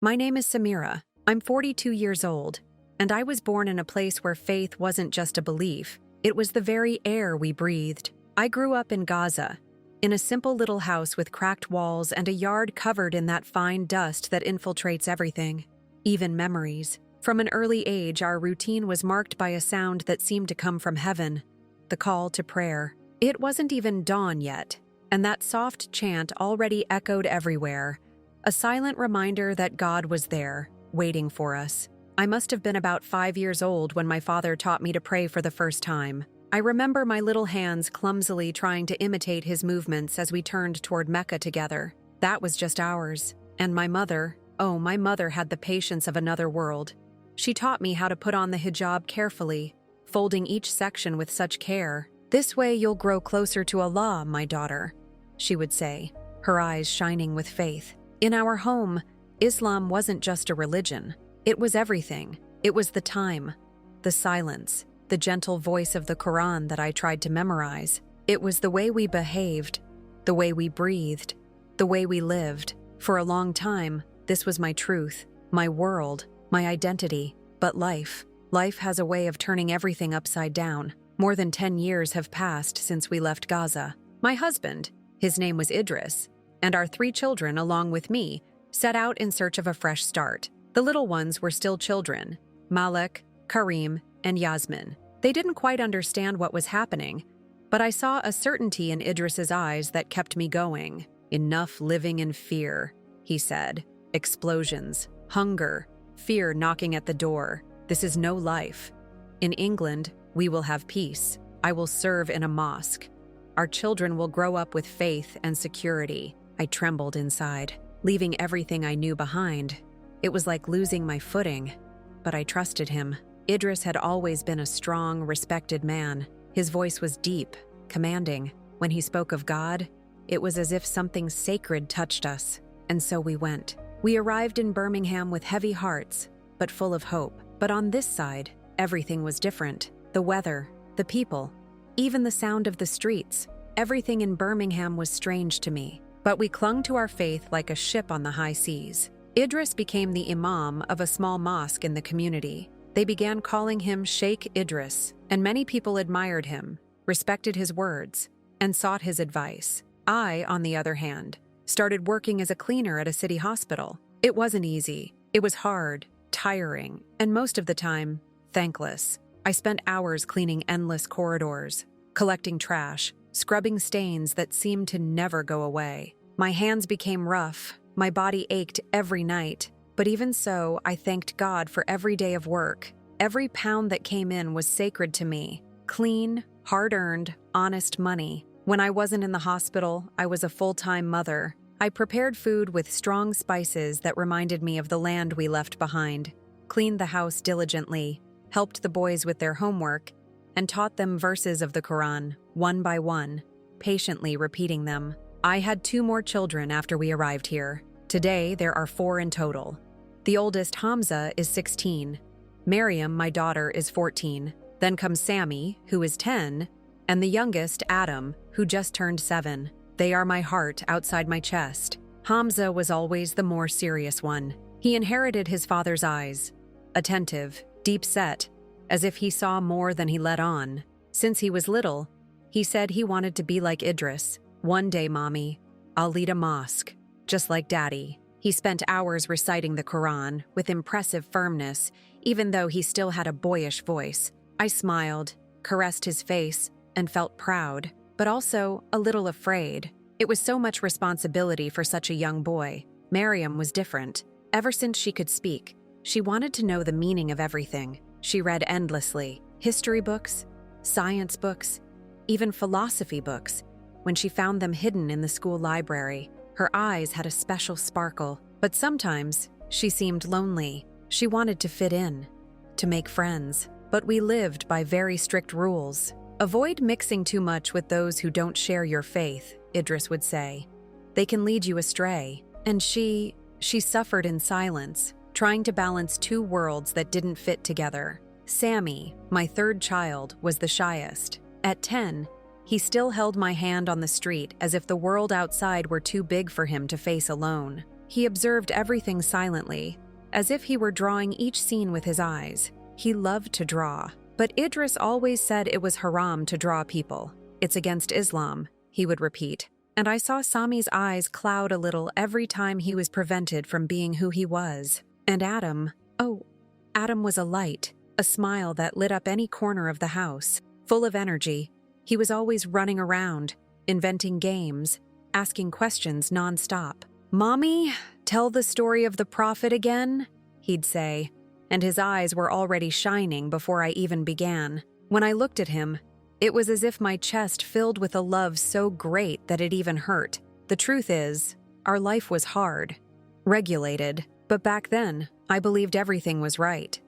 My name is Samira. I'm 42 years old, and I was born in a place where faith wasn't just a belief, it was the very air we breathed. I grew up in Gaza, in a simple little house with cracked walls and a yard covered in that fine dust that infiltrates everything, even memories. From an early age, our routine was marked by a sound that seemed to come from heaven, the call to prayer. It wasn't even dawn yet, and that soft chant already echoed everywhere, a silent reminder that God was there, waiting for us. I must have been about 5 years old when my father taught me to pray for the first time. I remember my little hands clumsily trying to imitate his movements as we turned toward Mecca together. That was just ours. And my mother had the patience of another world. She taught me how to put on the hijab carefully, folding each section with such care. "This way you'll grow closer to Allah, my daughter," she would say, her eyes shining with faith. In our home, Islam wasn't just a religion. It was everything. It was the time, the silence, the gentle voice of the Quran that I tried to memorize. It was the way we behaved, the way we breathed, the way we lived. For a long time, this was my truth, my world, my identity. But life has a way of turning everything upside down. More than 10 years have passed since we left Gaza. My husband, his name was Idris, and our 3 children, along with me, set out in search of a fresh start. The little ones were still children, Malek, Karim, and Yasmin. They didn't quite understand what was happening, but I saw a certainty in Idris's eyes that kept me going. "Enough living in fear," he said. "Explosions, hunger, fear knocking at the door. This is no life. In England, we will have peace. I will serve in a mosque. Our children will grow up with faith and security." I trembled inside, leaving everything I knew behind. It was like losing my footing, but I trusted him. Idris had always been a strong, respected man. His voice was deep, commanding. When he spoke of God, it was as if something sacred touched us. And so we went. We arrived in Birmingham with heavy hearts, but full of hope. But on this side, everything was different. The weather, the people, even the sound of the streets. Everything in Birmingham was strange to me. But we clung to our faith like a ship on the high seas. Idris became the Imam of a small mosque in the community. They began calling him Sheikh Idris, and many people admired him, respected his words, and sought his advice. I, on the other hand, started working as a cleaner at a city hospital. It wasn't easy. It was hard, tiring, and most of the time, thankless. I spent hours cleaning endless corridors, collecting trash, scrubbing stains that seemed to never go away. My hands became rough, my body ached every night, but even so, I thanked God for every day of work. Every pound that came in was sacred to me. Clean, hard-earned, honest money. When I wasn't in the hospital, I was a full-time mother. I prepared food with strong spices that reminded me of the land we left behind, cleaned the house diligently, helped the boys with their homework, and taught them verses of the Quran, one by one, patiently repeating them. I had 2 more children after we arrived here. Today, there are 4 in total. The oldest, Hamza, is 16. Maryam, my daughter, is 14. Then comes Sammy, who is 10, and the youngest, Adam, who just turned 7. They are my heart outside my chest. Hamza was always the more serious one. He inherited his father's eyes, attentive, deep-set, as if he saw more than he let on. Since he was little, he said he wanted to be like Idris. "One day, Mommy, I'll lead a mosque, just like Daddy." He spent hours reciting the Quran with impressive firmness, even though he still had a boyish voice. I smiled, caressed his face, and felt proud, but also a little afraid. It was so much responsibility for such a young boy. Maryam was different. Ever since she could speak, she wanted to know the meaning of everything. She read endlessly, history books, science books, even philosophy books. When she found them hidden in the school library, her eyes had a special sparkle. But sometimes, she seemed lonely. She wanted to fit in, to make friends. But we lived by very strict rules. "Avoid mixing too much with those who don't share your faith," Idris would say. "They can lead you astray." And she suffered in silence, trying to balance 2 worlds that didn't fit together. Sammy, my 3rd child, was the shyest. At 10, he still held my hand on the street as if the world outside were too big for him to face alone. He observed everything silently, as if he were drawing each scene with his eyes. He loved to draw, but Idris always said it was haram to draw people. It's against Islam, he would repeat. And I saw Sami's eyes cloud a little every time he was prevented from being who he was. And Adam was a light, a smile that lit up any corner of the house, full of energy. He was always running around, inventing games, asking questions nonstop. "Mommy, tell the story of the prophet again," he'd say, and his eyes were already shining before I even began. When I looked at him, it was as if my chest filled with a love so great that it even hurt. The truth is, our life was hard, regulated, but back then, I believed everything was right.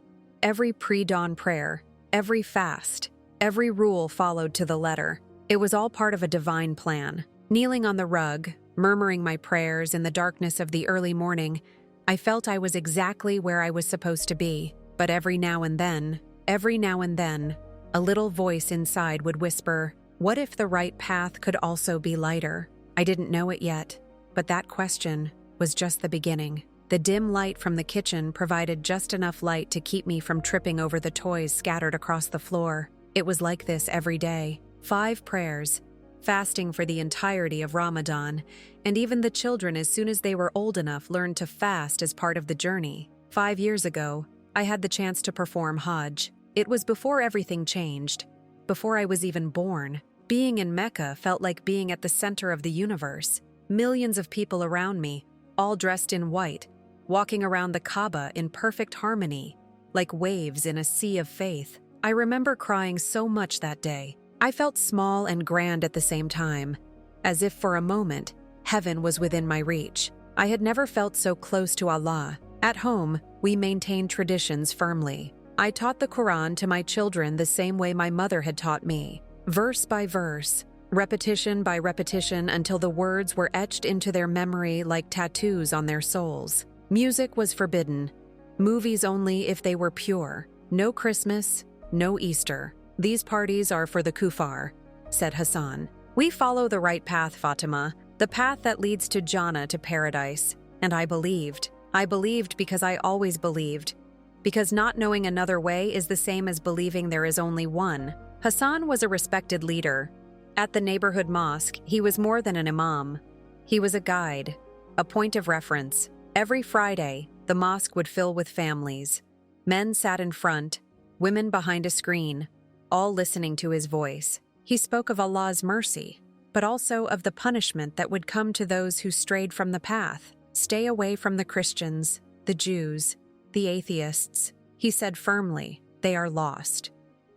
Every pre-dawn prayer, every fast, every rule followed to the letter. It was all part of a divine plan. Kneeling on the rug, murmuring my prayers in the darkness of the early morning, I felt I was exactly where I was supposed to be. But every now and then, a little voice inside would whisper, what if the right path could also be lighter? I didn't know it yet, but that question was just the beginning. The dim light from the kitchen provided just enough light to keep me from tripping over the toys scattered across the floor. It was like this every day. 5 prayers, fasting for the entirety of Ramadan, and even the children, as soon as they were old enough, learned to fast as part of the journey. 5 years ago, I had the chance to perform Hajj. It was before everything changed, before I was even born. Being in Mecca felt like being at the center of the universe. Millions of people around me, all dressed in white, walking around the Kaaba in perfect harmony, like waves in a sea of faith. I remember crying so much that day. I felt small and grand at the same time, as if for a moment, heaven was within my reach. I had never felt so close to Allah. At home, we maintained traditions firmly. I taught the Quran to my children the same way my mother had taught me, verse by verse, repetition by repetition, until the words were etched into their memory like tattoos on their souls. Music was forbidden, movies only if they were pure. No Christmas, no Easter. These parties are for the kuffar, said Hassan. We follow the right path, Fatima, the path that leads to Jannah, to paradise. And I believed. I believed because I always believed. Because not knowing another way is the same as believing there is only one. Hassan was a respected leader. At the neighborhood mosque, he was more than an imam. He was a guide, a point of reference. Every Friday, the mosque would fill with families. Men sat in front, women behind a screen, all listening to his voice. He spoke of Allah's mercy, but also of the punishment that would come to those who strayed from the path. Stay away from the Christians, the Jews, the atheists. He said firmly, they are lost.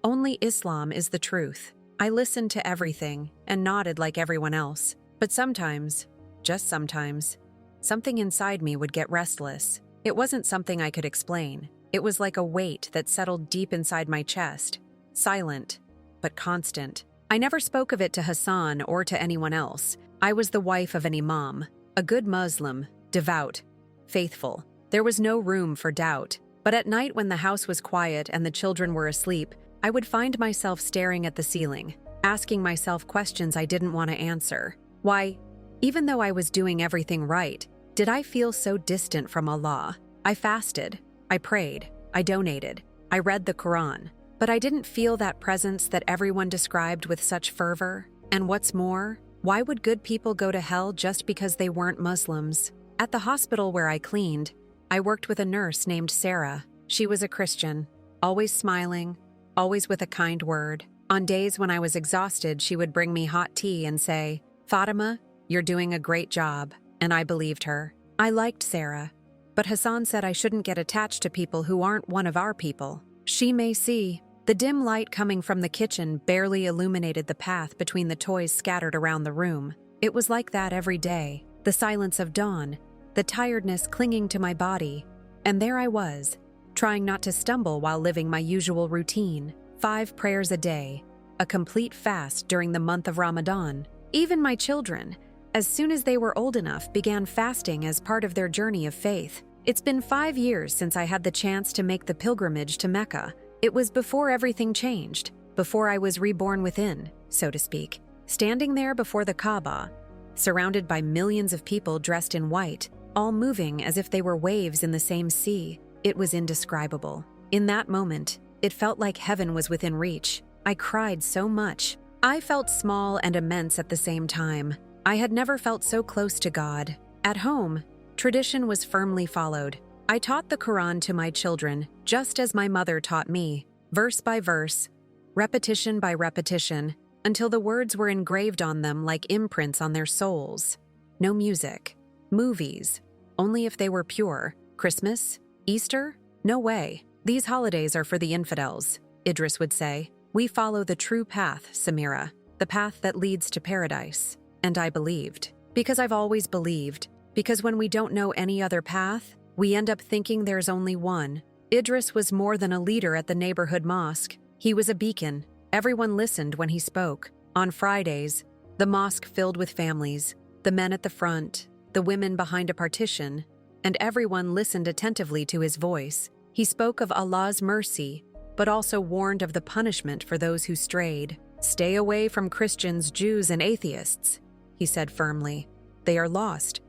Only Islam is the truth. I listened to everything and nodded like everyone else. But sometimes, just sometimes, something inside me would get restless. It wasn't something I could explain. It was like a weight that settled deep inside my chest, silent, but constant. I never spoke of it to Hassan or to anyone else. I was the wife of an imam, a good Muslim, devout, faithful. There was no room for doubt. But at night, when the house was quiet and the children were asleep, I would find myself staring at the ceiling, asking myself questions I didn't want to answer. Why, even though I was doing everything right, did I feel so distant from Allah? I fasted, I prayed, I donated, I read the Quran, but I didn't feel that presence that everyone described with such fervor. And what's more, why would good people go to hell just because they weren't Muslims? At the hospital where I cleaned, I worked with a nurse named Sarah. She was a Christian, always smiling, always with a kind word. On days when I was exhausted, she would bring me hot tea and say, Fatima, you're doing a great job. And I believed her. I liked Sarah. But Hassan said I shouldn't get attached to people who aren't one of our people. She may see. The dim light coming from the kitchen barely illuminated the path between the toys scattered around the room. It was like that every day. The silence of dawn, the tiredness clinging to my body. And there I was, trying not to stumble while living my usual routine. 5 prayers a day, a complete fast during the month of Ramadan. Even my children, as soon as they were old enough, began fasting as part of their journey of faith. It's been 5 years since I had the chance to make the pilgrimage to Mecca. It was before everything changed, before I was reborn within, so to speak. Standing there before the Kaaba, surrounded by millions of people dressed in white, all moving as if they were waves in the same sea. It was indescribable. In that moment, it felt like heaven was within reach. I cried so much. I felt small and immense at the same time. I had never felt so close to God. At home, tradition was firmly followed. I taught the Quran to my children, just as my mother taught me, verse by verse, repetition by repetition, until the words were engraved on them like imprints on their souls. No music, movies, only if they were pure. Christmas, Easter? No way. These holidays are for the infidels, Idris would say. We follow the true path, Samira, the path that leads to paradise. And I believed. Because I've always believed. Because when we don't know any other path, we end up thinking there's only one. Idris was more than a leader at the neighborhood mosque. He was a beacon. Everyone listened when he spoke. On Fridays, the mosque filled with families, the men at the front, the women behind a partition, and everyone listened attentively to his voice. He spoke of Allah's mercy, but also warned of the punishment for those who strayed. Stay away from Christians, Jews, and atheists, he said firmly. They are lost.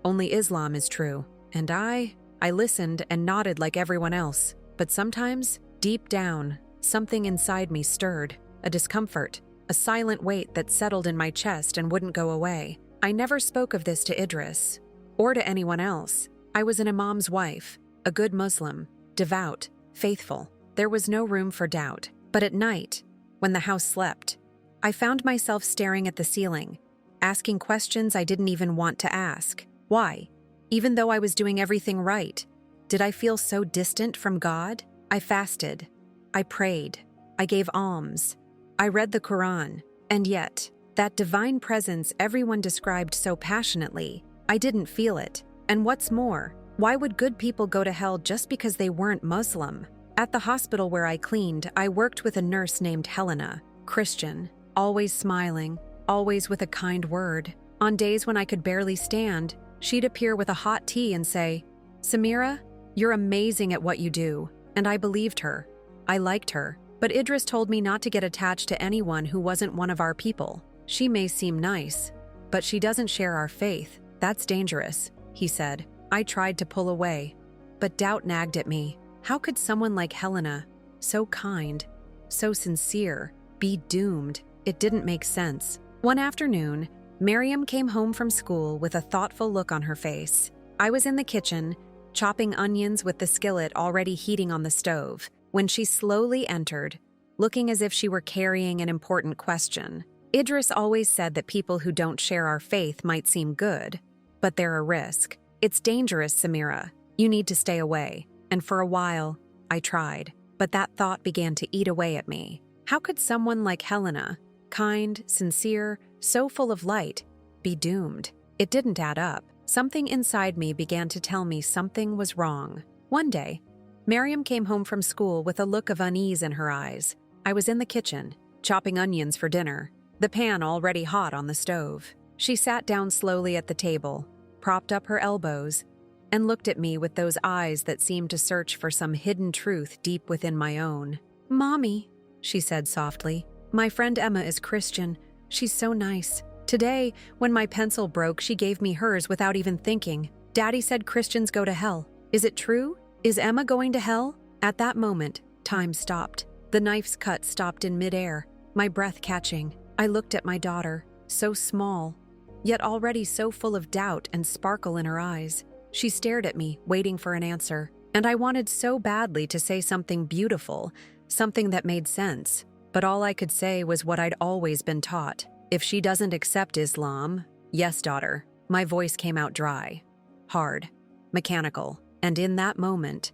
Only Islam is true. And I listened and nodded like everyone else. But sometimes, deep down, something inside me stirred, a discomfort, a silent weight that settled in my chest and wouldn't go away. I never spoke of this to Idris, or to anyone else. I was an imam's wife, a good Muslim, devout, faithful. There was no room for doubt. But at night, when the house slept, I found myself staring at the ceiling, asking questions I didn't even want to ask. Why? Even though I was doing everything right, did I feel so distant from God? I fasted. I prayed. I gave alms. I read the Quran. And yet, that divine presence everyone described so passionately, I didn't feel it. And what's more, why would good people go to hell just because they weren't Muslim? At the hospital where I cleaned, I worked with a nurse named Helena, Christian, always smiling, always with a kind word. On days when I could barely stand, she'd appear with a hot tea and say, "Samira, you're amazing at what you do." And I believed her. I liked her. But Idris told me not to get attached to anyone who wasn't one of our people. She may seem nice, but she doesn't share our faith. That's dangerous, he said. I tried to pull away, but doubt nagged at me. How could someone like Helena, so kind, so sincere, be doomed? It didn't make sense. One afternoon, Miriam came home from school with a thoughtful look on her face. I was in the kitchen, chopping onions with the skillet already heating on the stove, when she slowly entered, looking as if she were carrying an important question. Idris always said that people who don't share our faith might seem good, but they're a risk. It's dangerous, Samira. You need to stay away. And for a while, I tried, but that thought began to eat away at me. How could someone like Helena, kind, sincere, so full of light, be doomed? It didn't add up. Something inside me began to tell me something was wrong. One day, Miriam came home from school with a look of unease in her eyes. I was in the kitchen, chopping onions for dinner, the pan already hot on the stove. She sat down slowly at the table, propped up her elbows, and looked at me with those eyes that seemed to search for some hidden truth deep within my own. "Mommy," she said softly, "my friend Emma is Christian. She's so nice. Today, when my pencil broke, she gave me hers without even thinking. Daddy said Christians go to hell. Is it true? Is Emma going to hell?" At that moment, time stopped. The knife's cut stopped in midair, my breath catching. I looked at my daughter, so small, yet already so full of doubt and sparkle in her eyes. She stared at me, waiting for an answer, and I wanted so badly to say something beautiful, something that made sense. But all I could say was what I'd always been taught. If she doesn't accept Islam, yes, daughter. My voice came out dry, hard, mechanical, and in that moment,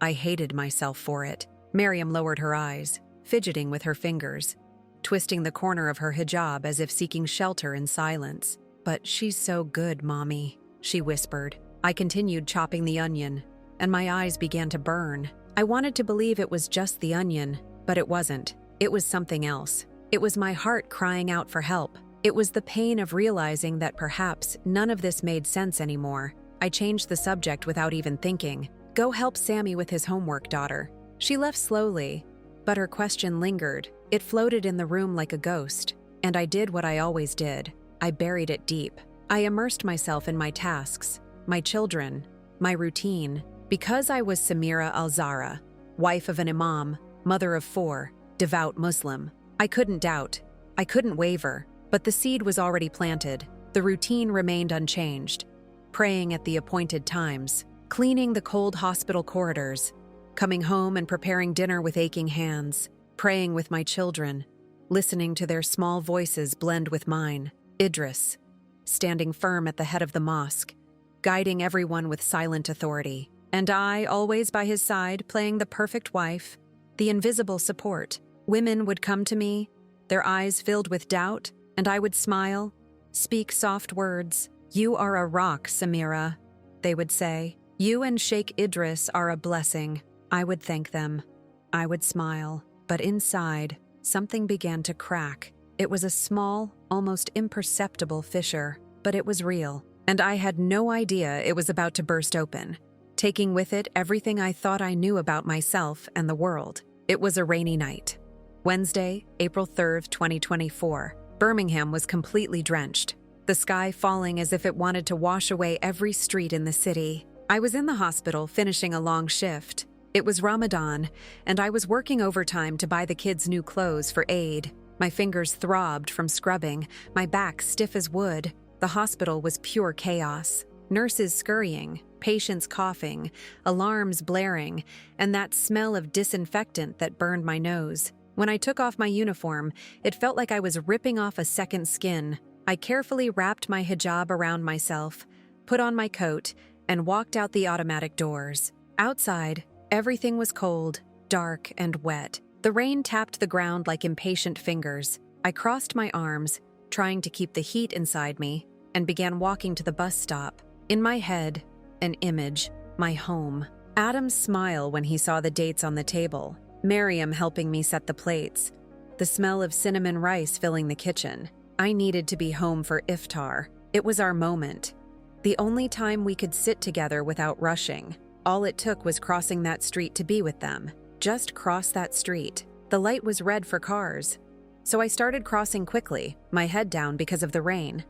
I hated myself for it. Miriam lowered her eyes, fidgeting with her fingers, twisting the corner of her hijab as if seeking shelter in silence. "But she's so good, Mommy," she whispered. I continued chopping the onion, and my eyes began to burn. I wanted to believe it was just the onion, but it wasn't. It was something else. It was my heart crying out for help. It was the pain of realizing that perhaps none of this made sense anymore. I changed the subject without even thinking. "Go help Sammy with his homework, daughter." She left slowly, but her question lingered. It floated in the room like a ghost, and I did what I always did. I buried it deep. I immersed myself in my tasks, my children, my routine. Because I was Samira al-Zahra, wife of an Imam, mother of 4, devout Muslim, I couldn't doubt. I couldn't waver, but the seed was already planted. The routine remained unchanged. Praying at the appointed times, cleaning the cold hospital corridors, coming home and preparing dinner with aching hands, praying with my children, listening to their small voices blend with mine. Idris, standing firm at the head of the mosque, guiding everyone with silent authority. And I, always by his side, playing the perfect wife, the invisible support. Women would come to me, their eyes filled with doubt, and I would smile, speak soft words. "You are a rock, Samira," they would say. "You and Sheikh Idris are a blessing." I would thank them. I would smile. But inside, something began to crack. It was a small, almost imperceptible fissure, but it was real. And I had no idea it was about to burst open, taking with it everything I thought I knew about myself and the world. It was a rainy night. Wednesday, April 3rd, 2024. Birmingham was completely drenched, the sky falling as if it wanted to wash away every street in the city. I was in the hospital finishing a long shift. It was Ramadan, and I was working overtime to buy the kids new clothes for Eid. My fingers throbbed from scrubbing, my back stiff as wood. The hospital was pure chaos. Nurses scurrying, patients coughing, alarms blaring, and that smell of disinfectant that burned my nose. When I took off my uniform, it felt like I was ripping off a second skin. I carefully wrapped my hijab around myself, put on my coat, and walked out the automatic doors. Outside, everything was cold, dark, and wet. The rain tapped the ground like impatient fingers. I crossed my arms, trying to keep the heat inside me, and began walking to the bus stop. In my head, an image, my home. Adam's smile when he saw the dates on the table. Miriam helping me set the plates. The smell of cinnamon rice filling the kitchen. I needed to be home for iftar. It was our moment. The only time we could sit together without rushing. All it took was crossing that street to be with them. Just cross that street. The light was red for cars. So I started crossing quickly, my head down because of the rain.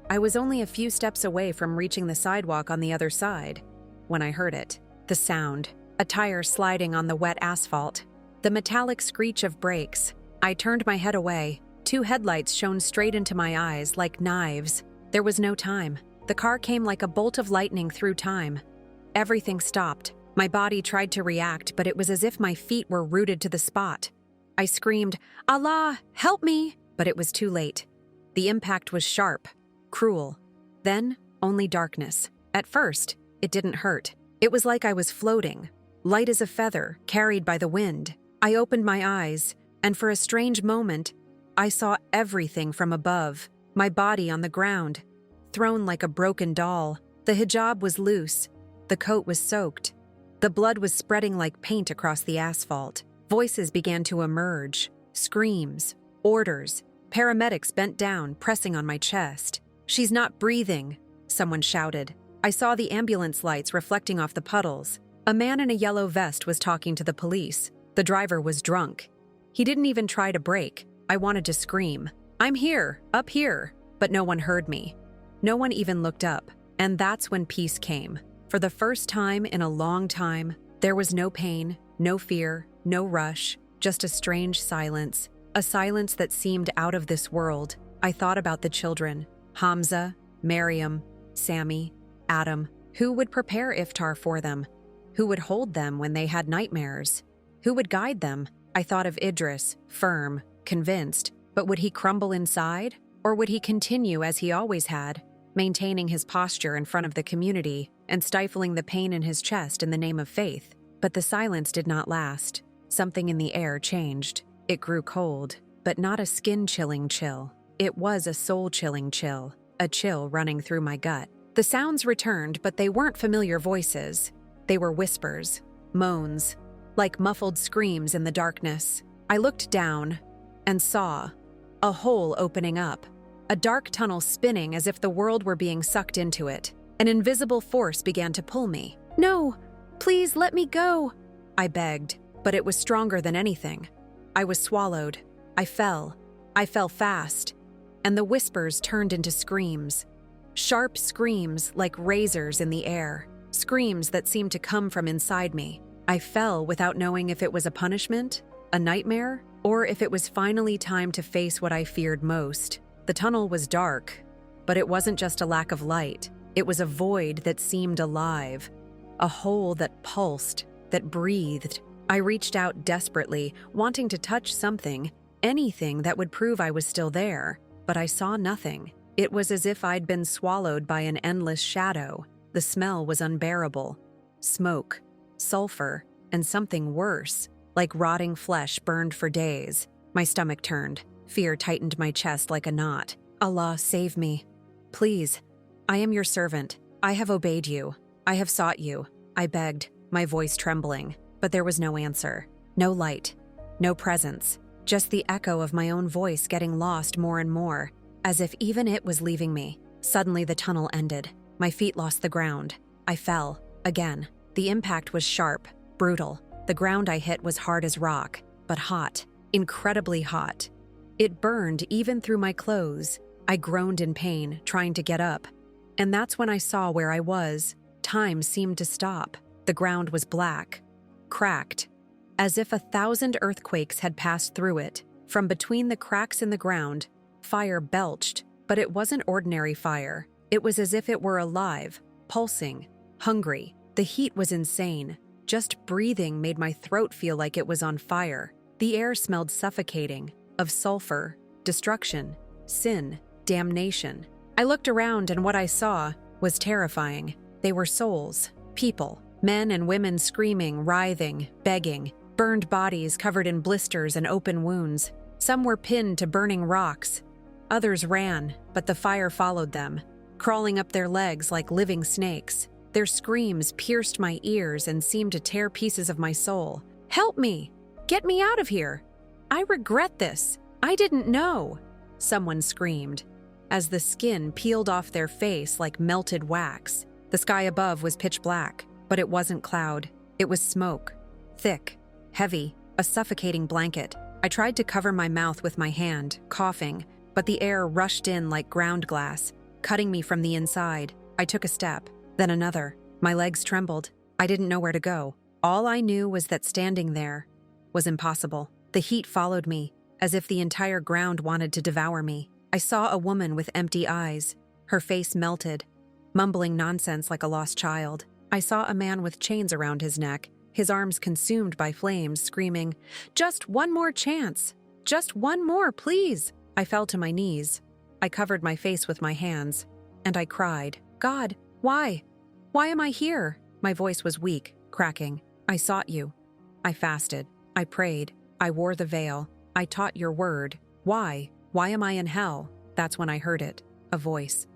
I was only a few steps away from reaching the sidewalk on the other side when I heard it. The sound, a tire sliding on the wet asphalt, the metallic screech of brakes. I turned my head away. 2 headlights shone straight into my eyes like knives. There was no time. The car came like a bolt of lightning through time. Everything stopped. My body tried to react, but it was as if my feet were rooted to the spot. I screamed, "Allah, help me!" But it was too late. The impact was sharp, cruel. Then, only darkness. At first, it didn't hurt. It was like I was floating, light as a feather, carried by the wind. I opened my eyes, and for a strange moment, I saw everything from above, my body on the ground, thrown like a broken doll. The hijab was loose. The coat was soaked. The blood was spreading like paint across the asphalt. Voices began to emerge. Screams, orders. Paramedics bent down, pressing on my chest. "She's not breathing," someone shouted. I saw the ambulance lights reflecting off the puddles. A man in a yellow vest was talking to the police. The driver was drunk. He didn't even try to brake. I wanted to scream, "I'm here, up here," but no one heard me. No one even looked up. And that's when peace came. For the first time in a long time, there was no pain, no fear, no rush, just a strange silence. A silence that seemed out of this world. I thought about the children. Hamza, Miriam, Sammy, Adam. Who would prepare iftar for them? Who would hold them when they had nightmares? Who would guide them? I thought of Idris, firm, convinced. But would he crumble inside? Or would he continue as he always had, maintaining his posture in front of the community and stifling the pain in his chest in the name of faith? But the silence did not last. Something in the air changed. It grew cold, but not a skin-chilling chill. It was a soul-chilling chill, a chill running through my gut. The sounds returned, but they weren't familiar voices. They were whispers, moans, like muffled screams in the darkness. I looked down and saw a hole opening up, a dark tunnel spinning as if the world were being sucked into it. An invisible force began to pull me. "No, please let me go," I begged, but it was stronger than anything. I was swallowed. I fell fast, and the whispers turned into screams. Sharp screams like razors in the air. Screams that seemed to come from inside me. I fell without knowing if it was a punishment, a nightmare, or if it was finally time to face what I feared most. The tunnel was dark, but it wasn't just a lack of light. It was a void that seemed alive, a hole that pulsed, that breathed. I reached out desperately, wanting to touch something, anything that would prove I was still there, but I saw nothing. It was as if I'd been swallowed by an endless shadow. The smell was unbearable. Smoke, sulfur, and something worse, like rotting flesh burned for days. My stomach turned. Fear tightened my chest like a knot. Allah, save me. Please. I am your servant. I have obeyed you. I have sought you. I begged, my voice trembling. But there was no answer. No light. No presence. Just the echo of my own voice getting lost more and more, as if even it was leaving me. Suddenly the tunnel ended. My feet lost the ground. I fell. Again. The impact was sharp, brutal. The ground I hit was hard as rock, but hot. Incredibly hot. It burned even through my clothes. I groaned in pain, trying to get up. And that's when I saw where I was. Time seemed to stop. The ground was black, cracked, as if 1,000 earthquakes had passed through it. From between the cracks in the ground, fire belched, but it wasn't ordinary fire. It was as if it were alive, pulsing, hungry. The heat was insane. Just breathing made my throat feel like it was on fire. The air smelled suffocating, of sulfur, destruction, sin, damnation. I looked around and what I saw was terrifying. They were souls, people, men and women screaming, writhing, begging, burned bodies covered in blisters and open wounds. Some were pinned to burning rocks. Others ran, but the fire followed them, crawling up their legs like living snakes. Their screams pierced my ears and seemed to tear pieces of my soul. Help me! Get me out of here! I regret this! I didn't know! Someone screamed, as the skin peeled off their face like melted wax. The sky above was pitch black, but it wasn't cloud. It was smoke. Thick, heavy, a suffocating blanket. I tried to cover my mouth with my hand, coughing, but the air rushed in like ground glass, cutting me from the inside. I took a step, then another. My legs trembled. I didn't know where to go. All I knew was that standing there was impossible. The heat followed me, as if the entire ground wanted to devour me. I saw a woman with empty eyes, her face melted, mumbling nonsense like a lost child. I saw a man with chains around his neck, his arms consumed by flames, screaming, "Just one more chance! Just one more, please!" I fell to my knees. I covered my face with my hands, and I cried, "God, why? Why am I here?" My voice was weak, cracking. "I sought you. I fasted. I prayed. I wore the veil. I taught your word. Why? Why am I in hell?" That's when I heard it. A voice.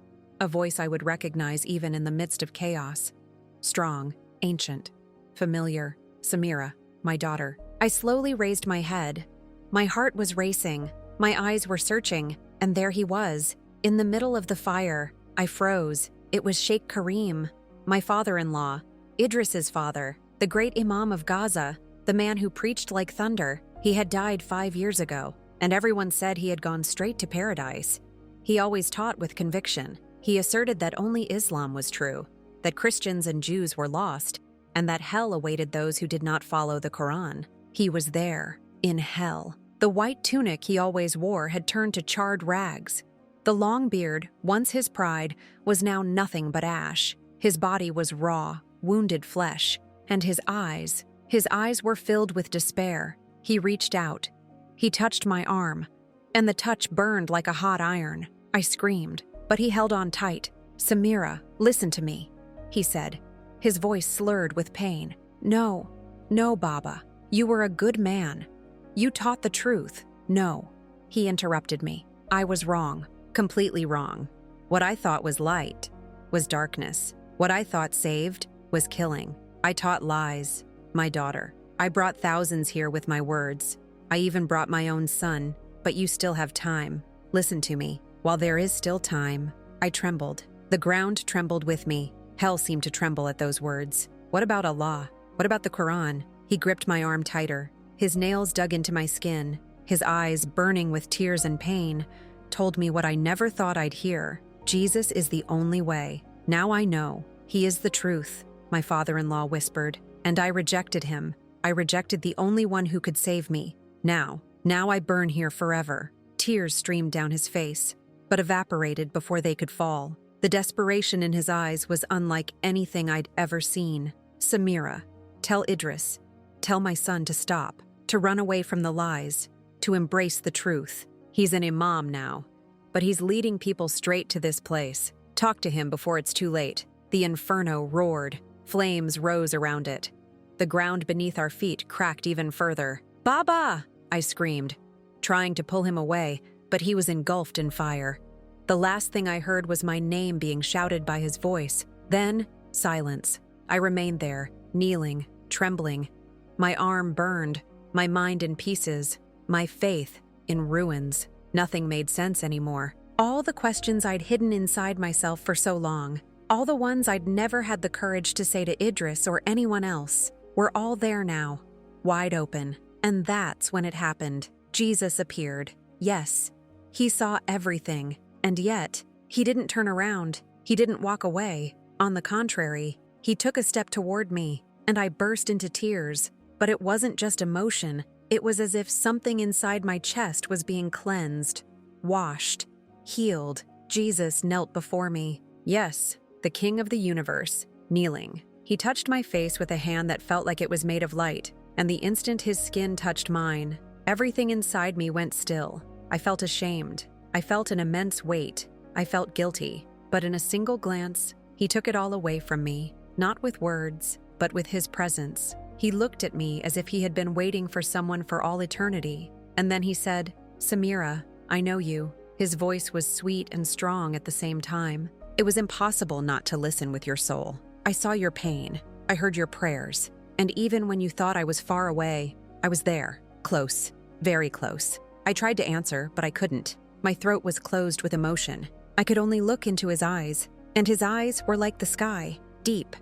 A voice I would recognize even in the midst of chaos. Strong, ancient, familiar. Samira, my daughter. I slowly raised my head. My heart was racing. My eyes were searching. And there he was, in the middle of the fire. I froze. It was Sheikh Karim, my father-in-law, Idris's father, the great Imam of Gaza, the man who preached like thunder. He had died 5 years ago, and everyone said he had gone straight to paradise. He always taught with conviction. He asserted that only Islam was true, that Christians and Jews were lost, and that hell awaited those who did not follow the Quran. He was there, in hell. The white tunic he always wore had turned to charred rags. The long beard, once his pride, was now nothing but ash. His body was raw, wounded flesh, and his eyes were filled with despair. He reached out. He touched my arm, and the touch burned like a hot iron. I screamed, but he held on tight. "Samira, listen to me," he said, his voice slurred with pain. No, Baba. You were a good man. You taught the truth." "No," he interrupted me. "I was wrong, completely wrong. What I thought was light was darkness. What I thought saved was killing. I taught lies, my daughter. I brought thousands here with my words. I even brought my own son, but you still have time. Listen to me. While there is still time." I trembled. The ground trembled with me. Hell seemed to tremble at those words. What about Allah? What about the Quran? He gripped my arm tighter. His nails dug into my skin. His eyes, burning with tears and pain, told me what I never thought I'd hear. Jesus is the only way. Now I know. He is the truth, my father-in-law whispered, and I rejected him. I rejected the only one who could save me. Now I burn here forever. Tears streamed down his face, but evaporated before they could fall. The desperation in his eyes was unlike anything I'd ever seen. Samira, tell Idris, tell my son to stop, to run away from the lies, to embrace the truth. He's an imam now, but he's leading people straight to this place. Talk to him before it's too late. The inferno roared. Flames rose around it. The ground beneath our feet cracked even further. "Baba!" I screamed, trying to pull him away, but he was engulfed in fire. The last thing I heard was my name being shouted by his voice. Then, silence. I remained there, kneeling, trembling. My arm burned, my mind in pieces, my faith in ruins. Nothing made sense anymore. All the questions I'd hidden inside myself for so long, all the ones I'd never had the courage to say to Idris or anyone else, were all there now, wide open. And that's when it happened. Jesus appeared. Yes, he saw everything. And yet, he didn't turn around. He didn't walk away. On the contrary, he took a step toward me, and I burst into tears. But it wasn't just emotion. It was as if something inside my chest was being cleansed, washed, healed. Jesus knelt before me. Yes, the King of the universe, kneeling. He touched my face with a hand that felt like it was made of light, and the instant his skin touched mine, everything inside me went still. I felt ashamed. I felt an immense weight. I felt guilty. But in a single glance, he took it all away from me, not with words, but with his presence. He looked at me as if he had been waiting for someone for all eternity. And then he said, "Samira, I know you." His voice was sweet and strong at the same time. "It was impossible not to listen with your soul. I saw your pain. I heard your prayers. And even when you thought I was far away, I was there. Close. Very close. I tried to answer, but I couldn't. My throat was closed with emotion. I could only look into his eyes, and his eyes were like the sky, deep.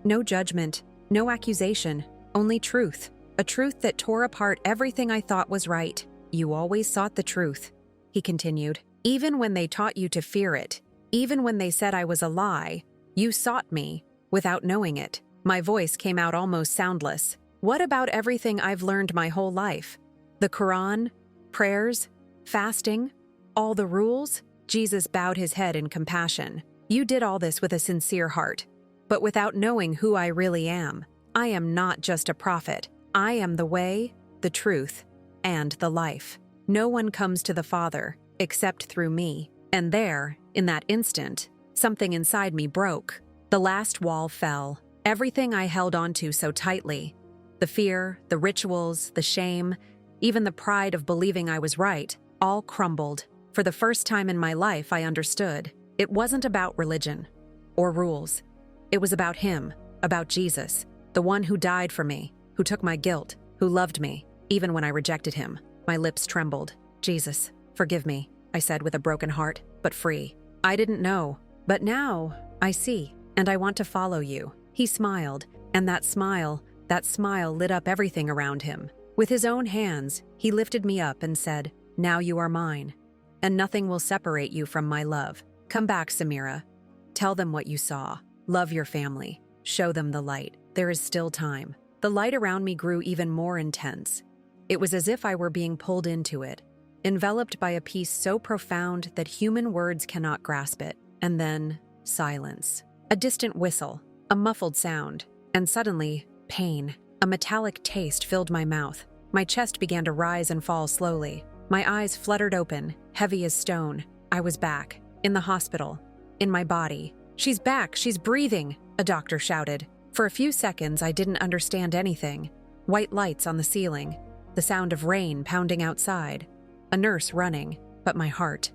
No judgment, no accusation, only truth. A truth that tore apart everything I thought was right. "You always sought the truth," he continued. "Even when they taught you to fear it, even when they said I was a lie, you sought me without knowing it." My voice came out almost soundless. "What about everything I've learned my whole life? The Quran, prayers, fasting, all the rules?" Jesus bowed his head in compassion. "You did all this with a sincere heart, but without knowing who I really am. I am not just a prophet. I am the way, the truth, and the life. No one comes to the Father except through me." And there, in that instant, something inside me broke. The last wall fell. Everything I held onto so tightly, the fear, the rituals, the shame, even the pride of believing I was right, all crumbled. For the first time in my life, I understood. It wasn't about religion or rules. It was about him, about Jesus, the one who died for me, who took my guilt, who loved me, even when I rejected him. My lips trembled. "Jesus, forgive me," I said with a broken heart, but free. "I didn't know, but now I see, and I want to follow you." He smiled, and that smile lit up everything around him. With his own hands, he lifted me up and said, "Now you are mine, and nothing will separate you from my love. Come back, Samira. Tell them what you saw. Love your family. Show them the light. There is still time." The light around me grew even more intense. It was as if I were being pulled into it, enveloped by a peace so profound that human words cannot grasp it. And then, silence. A distant whistle, a muffled sound, and suddenly, pain. A metallic taste filled my mouth. My chest began to rise and fall slowly. My eyes fluttered open, heavy as stone. I was back, in the hospital, in my body. "She's back, she's breathing," a doctor shouted. For a few seconds, I didn't understand anything. White lights on the ceiling, the sound of rain pounding outside, a nurse running, but my heart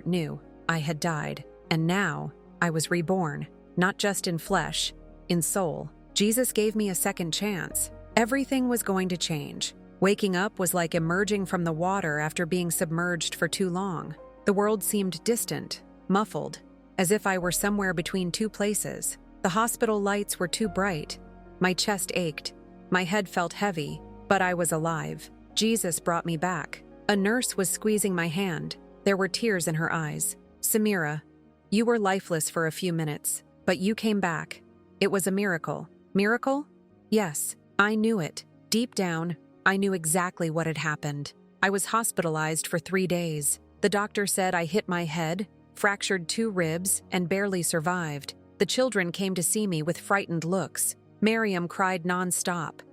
knew I had died. And now, I was reborn, not just in flesh, in soul. Jesus gave me a second chance. Everything was going to change. Waking up was like emerging from the water after being submerged for too long. The world seemed distant, muffled, as if I were somewhere between two places. The hospital lights were too bright. My chest ached. My head felt heavy, but I was alive. Jesus brought me back. A nurse was squeezing my hand. There were tears in her eyes. "Samira, You were lifeless for a few minutes, but you came back. It was a miracle. Miracle? Yes, I knew it. Deep down, I knew exactly what had happened. I was hospitalized for 3 days. The doctor said I hit my head, fractured 2 ribs, and barely survived. The children came to see me with frightened looks. Miriam cried non-stop.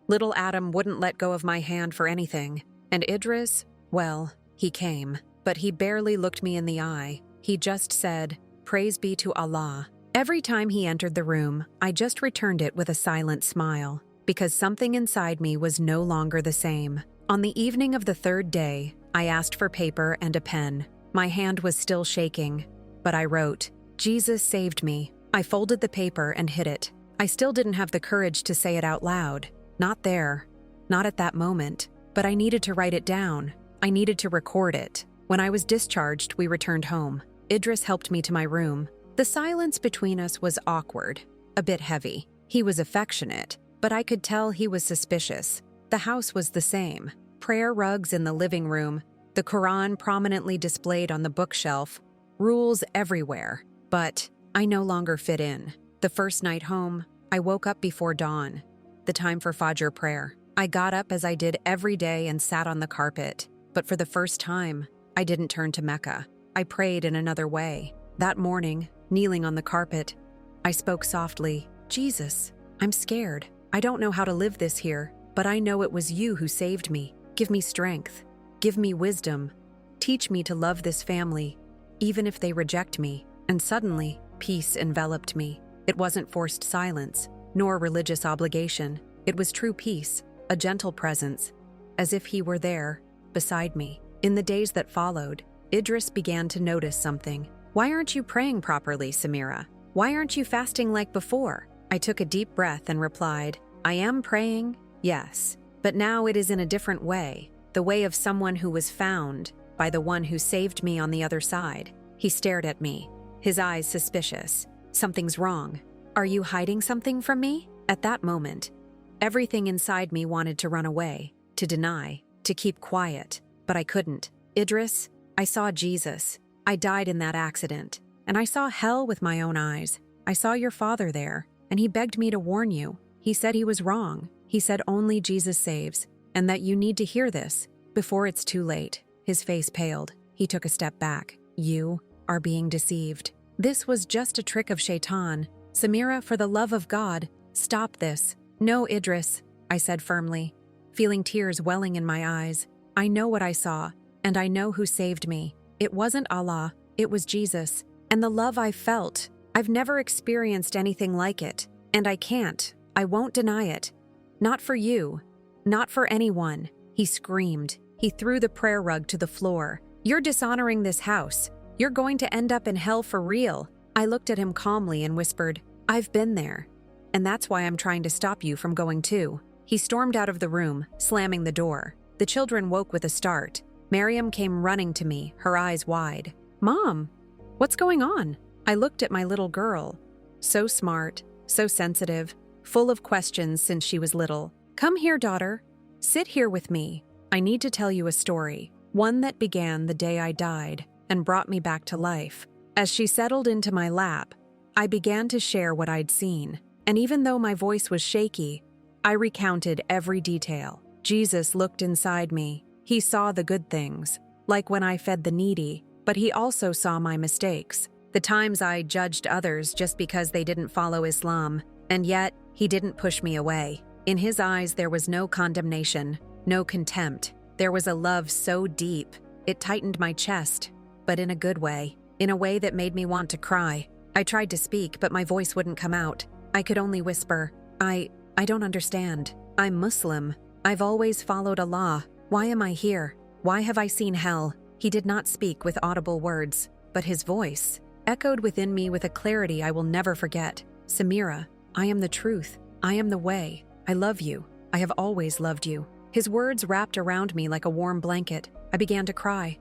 Little Adam wouldn't let go of my hand for anything. And Idris, well, he came. But he barely looked me in the eye. He just said, "Praise be to Allah." Every time he entered the room, I just returned it with a silent smile, because something inside me was no longer the same. On the evening of the 3rd day, I asked for paper and a pen. My hand was still shaking, but I wrote, "Jesus saved me." I folded the paper and hid it. I still didn't have the courage to say it out loud. Not there. Not at that moment. But I needed to write it down. I needed to record it. When I was discharged, we returned home. Idris helped me to my room. The silence between us was awkward, a bit heavy. He was affectionate, but I could tell he was suspicious. The house was the same. Prayer rugs in the living room, the Quran prominently displayed on the bookshelf, rules everywhere. But I no longer fit in. The first night home, I woke up before dawn, the time for Fajr prayer. I got up as I did every day and sat on the carpet. But for the first time, I didn't turn to Mecca. I prayed in another way. That morning, kneeling on the carpet, I spoke softly, "Jesus, I'm scared. I don't know how to live this here, but I know it was you who saved me. Give me strength. Give me wisdom. Teach me to love this family, even if they reject me." And suddenly, peace enveloped me. It wasn't forced silence, nor religious obligation. It was true peace, a gentle presence, as if he were there, beside me. In the days that followed, Idris began to notice something. "Why aren't you praying properly, Samira? Why aren't you fasting like before?" I took a deep breath and replied, "I am praying, yes, but now it is in a different way, the way of someone who was found by the one who saved me on the other side." He stared at me, his eyes suspicious. "Something's wrong. Are you hiding something from me?" At that moment, everything inside me wanted to run away, to deny, to keep quiet, but I couldn't. "Idris, I saw Jesus. I died in that accident, and I saw hell with my own eyes. I saw your father there, and he begged me to warn you. He said he was wrong. He said only Jesus saves, and that you need to hear this before it's too late." His face paled. He took a step back. "You are being deceived. This was just a trick of Shaitan. Samira, for the love of God, stop this." "No, Idris," I said firmly, feeling tears welling in my eyes. "I know what I saw, and I know who saved me. It wasn't Allah, it was Jesus. And the love I felt, I've never experienced anything like it. And I won't deny it. Not for you, not for anyone." He screamed. He threw the prayer rug to the floor. "You're dishonoring this house. You're going to end up in hell for real." I looked at him calmly and whispered, "I've been there, and that's why I'm trying to stop you from going too." He stormed out of the room, slamming the door. The children woke with a start. Miriam came running to me, her eyes wide. "Mom, what's going on?" I looked at my little girl. So smart, so sensitive, full of questions since she was little. "Come here, daughter. Sit here with me. I need to tell you a story, one that began the day I died and brought me back to life." As she settled into my lap, I began to share what I'd seen, and even though my voice was shaky, I recounted every detail. Jesus looked inside me. He saw the good things, like when I fed the needy, but he also saw my mistakes, the times I judged others just because they didn't follow Islam, and yet he didn't push me away. In his eyes there was no condemnation, no contempt. There was a love so deep, it tightened my chest, but in a good way, in a way that made me want to cry. I tried to speak, but my voice wouldn't come out. I could only whisper, I don't understand. I'm Muslim. I've always followed Allah. Why am I here? Why have I seen hell?" He did not speak with audible words, but his voice echoed within me with a clarity I will never forget. "Samira, I am the truth. I am the way. I love you. I have always loved you." His words wrapped around me like a warm blanket. I began to cry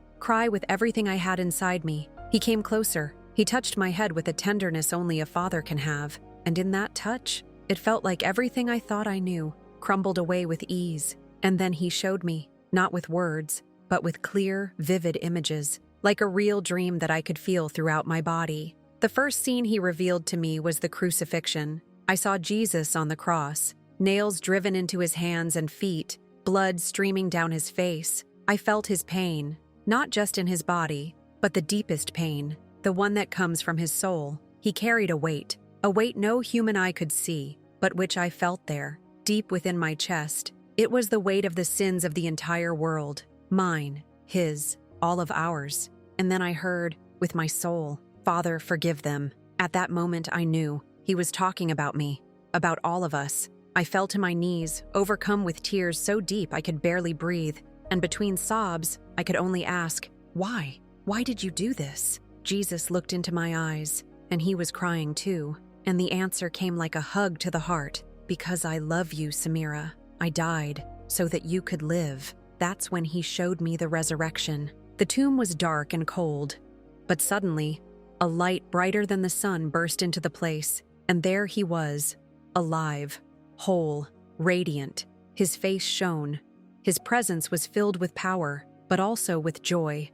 with everything I had inside me. He came closer. He touched my head with a tenderness only a father can have, and in that touch, it felt like everything I thought I knew crumbled away with ease. And then he showed me, not with words, but with clear, vivid images. like a real dream that I could feel throughout my body. The first scene he revealed to me was the crucifixion. I saw Jesus on the cross, nails driven into his hands and feet, blood streaming down his face. I felt his pain, not just in his body, but the deepest pain, the one that comes from his soul. He carried a weight no human eye could see, but which I felt there, deep within my chest. It was the weight of the sins of the entire world, mine, his, all of ours. And then I heard, with my soul, "Father, forgive them." At that moment I knew he was talking about me, about all of us. I fell to my knees, overcome with tears so deep I could barely breathe, and between sobs, I could only ask, "Why? Why did you do this?" Jesus looked into my eyes, and he was crying too, and the answer came like a hug to the heart. "Because I love you, Samira. I died so that you could live." That's when he showed me the resurrection. The tomb was dark and cold, but suddenly, a light brighter than the sun burst into the place, and there he was, alive, whole, radiant. His face shone. His presence was filled with power, but also with joy.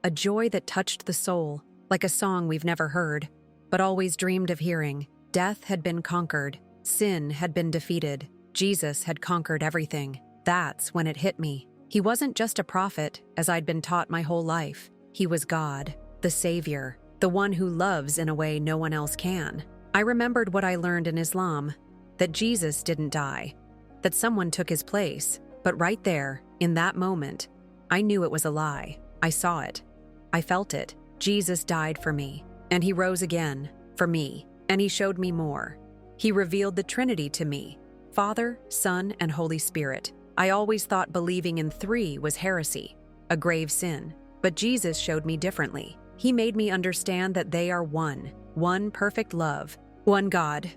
A joy that touched the soul, like a song we've never heard, but always dreamed of hearing. Death had been conquered. Sin had been defeated. Jesus had conquered everything. That's when it hit me. He wasn't just a prophet, as I'd been taught my whole life. He was God, the Savior, the one who loves in a way no one else can. I remembered what I learned in Islam, that Jesus didn't die, that someone took his place. But right there, in that moment, I knew it was a lie. I saw it. I felt it. Jesus died for me, and he rose again, for me, and he showed me more. He revealed the Trinity to me, Father, Son, and Holy Spirit. I always thought believing in three was heresy, a grave sin, but Jesus showed me differently. He made me understand that they are one perfect love, one God,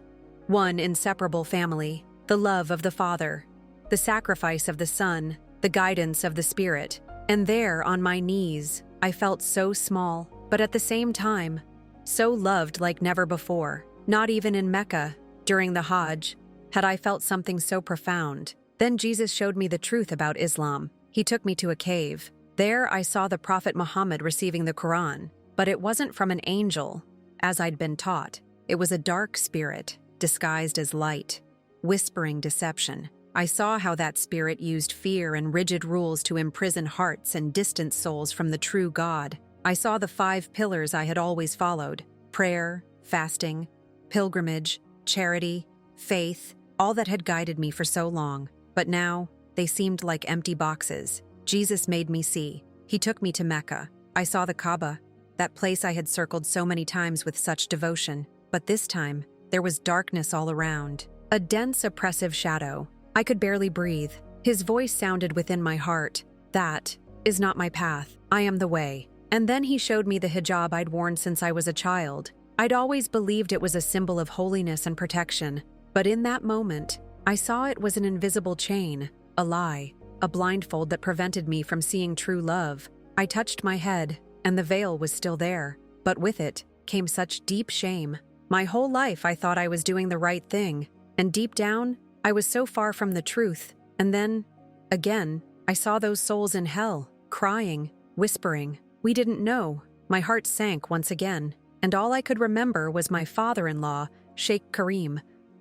one inseparable family, the love of the Father, the sacrifice of the Son, the guidance of the Spirit. And there, on my knees, I felt so small, but at the same time, so loved like never before. Not even in Mecca, during the Hajj, had I felt something so profound. Then Jesus showed me the truth about Islam. He took me to a cave. There I saw the Prophet Muhammad receiving the Quran, but it wasn't from an angel, as I'd been taught. It was a dark spirit, disguised as light, whispering deception. I saw how that spirit used fear and rigid rules to imprison hearts and distance souls from the true God. I saw the 5 pillars I had always followed: prayer, fasting, pilgrimage, charity, faith, all that had guided me for so long. But now, they seemed like empty boxes. Jesus made me see. He took me to Mecca. I saw the Kaaba, that place I had circled so many times with such devotion. But this time, there was darkness all around. A dense, oppressive shadow. I could barely breathe. His voice sounded within my heart. "That is not my path. I am the way." And then he showed me the hijab I'd worn since I was a child. I'd always believed it was a symbol of holiness and protection. But in that moment, I saw it was an invisible chain, a lie, a blindfold that prevented me from seeing true love. I touched my head, and the veil was still there. But with it came such deep shame. My whole life I thought I was doing the right thing, and deep down, I was so far from the truth. And then, again, I saw those souls in hell, crying, whispering. We didn't know. My heart sank once again, and all I could remember was my father-in-law, Sheikh Karim,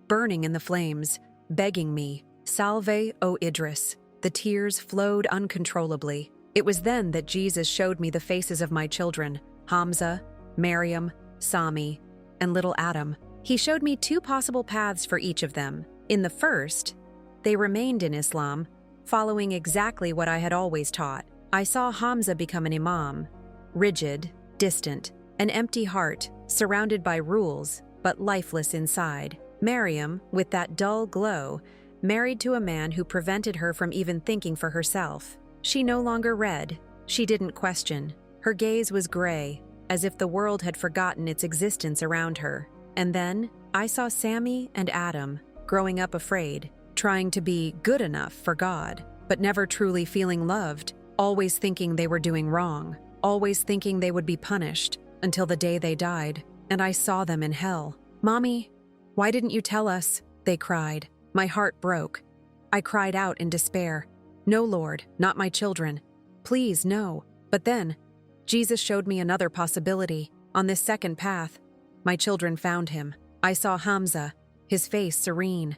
burning in the flames, begging me, "Salve, O Idris." The tears flowed uncontrollably. It was then that Jesus showed me the faces of my children, Hamza, Maryam, Sami, and little Adam. He showed me 2 possible paths for each of them. In the first, they remained in Islam, following exactly what I had always taught. I saw Hamza become an Imam, rigid, distant, an empty heart, surrounded by rules, but lifeless inside. Maryam, with that dull glow, married to a man who prevented her from even thinking for herself. She no longer read. She didn't question. Her gaze was gray, as if the world had forgotten its existence around her. And then, I saw Sammy and Adam, growing up afraid, trying to be good enough for God, but never truly feeling loved, always thinking they were doing wrong, always thinking they would be punished, until the day they died, and I saw them in hell. "Mommy, why didn't you tell us?" they cried. My heart broke. I cried out in despair. "No, Lord, not my children. Please, no." But then, Jesus showed me another possibility. On this second path, my children found him. I saw Hamza, his face serene,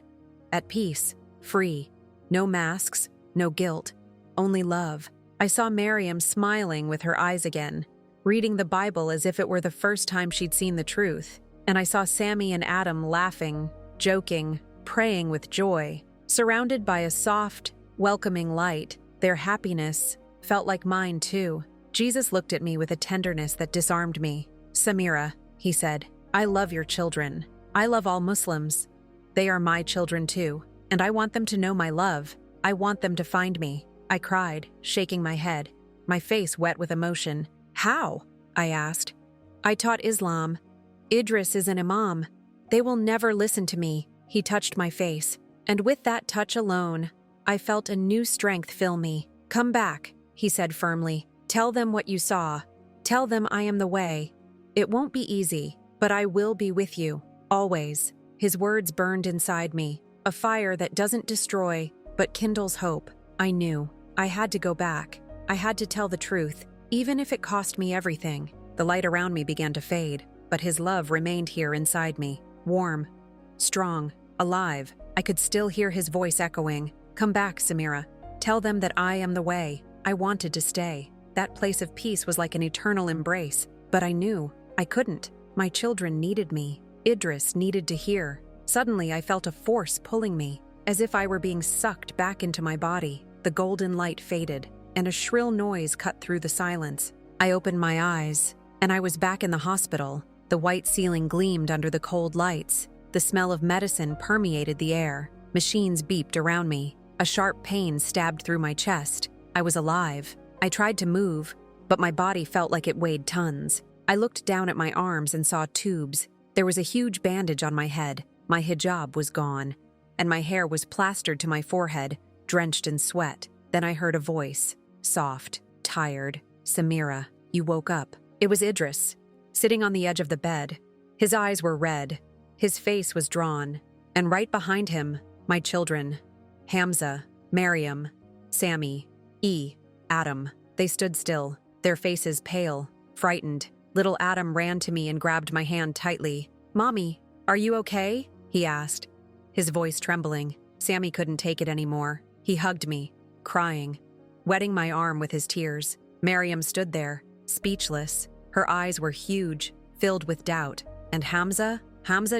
at peace, free. No masks, no guilt, only love. I saw Miriam smiling with her eyes again, reading the Bible as if it were the first time she'd seen the truth. And I saw Sammy and Adam laughing, joking, praying with joy, surrounded by a soft, welcoming light. Their happiness felt like mine too. Jesus looked at me with a tenderness that disarmed me. "Samira," he said, "I love your children. I love all Muslims. They are my children too, and I want them to know my love. I want them to find me." I cried, shaking my head, my face wet with emotion. "How?" I asked. "I taught Islam. Idris is an Imam. They will never listen to me." He touched my face, and with that touch alone, I felt a new strength fill me. "Come back," he said firmly. "Tell them what you saw. Tell them I am the way. It won't be easy, but I will be with you, always." His words burned inside me, a fire that doesn't destroy, but kindles hope. I knew I had to go back. I had to tell the truth, even if it cost me everything. The light around me began to fade, but his love remained here inside me, warm, strong, alive. I could still hear his voice echoing. "Come back, Samira. Tell them that I am the way." I wanted to stay. That place of peace was like an eternal embrace, but I knew I couldn't. My children needed me. Idris needed to hear. Suddenly, I felt a force pulling me, as if I were being sucked back into my body. The golden light faded, and a shrill noise cut through the silence. I opened my eyes, and I was back in the hospital. The white ceiling gleamed under the cold lights. The smell of medicine permeated the air. Machines beeped around me. A sharp pain stabbed through my chest. I was alive. I tried to move, but my body felt like it weighed tons. I looked down at my arms and saw tubes. There was a huge bandage on my head. My hijab was gone, and my hair was plastered to my forehead, drenched in sweat. Then I heard a voice, soft, tired. "Samira, you woke up." It was Idris, sitting on the edge of the bed. His eyes were red. His face was drawn, and right behind him, my children, Hamza, Miriam, Sammy, Adam. They stood still, their faces pale, frightened. Little Adam ran to me and grabbed my hand tightly. "Mommy, are you okay?" he asked, his voice trembling. Sammy couldn't take it anymore. He hugged me, crying, wetting my arm with his tears. Miriam stood there, speechless. Her eyes were huge, filled with doubt. And Hamza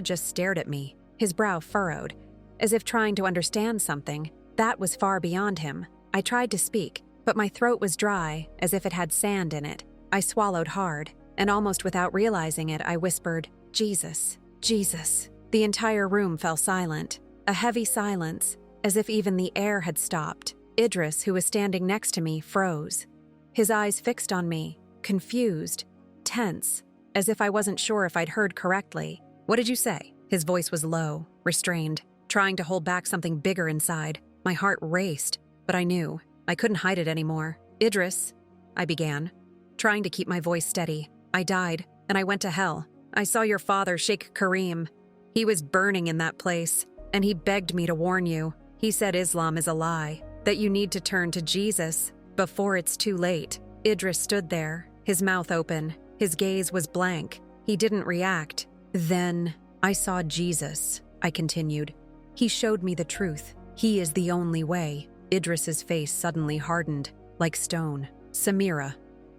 just stared at me, his brow furrowed, as if trying to understand something that was far beyond him. I tried to speak, but my throat was dry, as if it had sand in it. I swallowed hard, and almost without realizing it, I whispered, "Jesus, Jesus." The entire room fell silent, a heavy silence, as if even the air had stopped. Idris, who was standing next to me, froze, his eyes fixed on me, confused, tense, as if I wasn't sure if I'd heard correctly. "What did you say?" His voice was low, restrained, trying to hold back something bigger inside. My heart raced, but I knew I couldn't hide it anymore. "Idris," I began, trying to keep my voice steady. "I died, and I went to hell. I saw your father, Sheikh Kareem. He was burning in that place, and he begged me to warn you. He said Islam is a lie, that you need to turn to Jesus before it's too late." Idris stood there, his mouth open. His gaze was blank. He didn't react. "Then I saw Jesus," I continued. "He showed me the truth. He is the only way." Idris's face suddenly hardened, like stone. "Samira,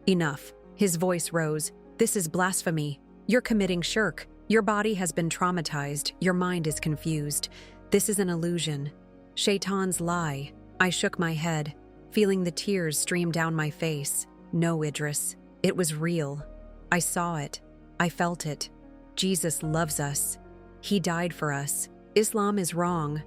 enough." His voice rose. "This is blasphemy. You're committing shirk. Your body has been traumatized. Your mind is confused. This is an illusion. Shaitan's lie." I shook my head, feeling the tears stream down my face. "No, Idris. It was real. I saw it. I felt it. Jesus loves us. He died for us. Islam is wrong.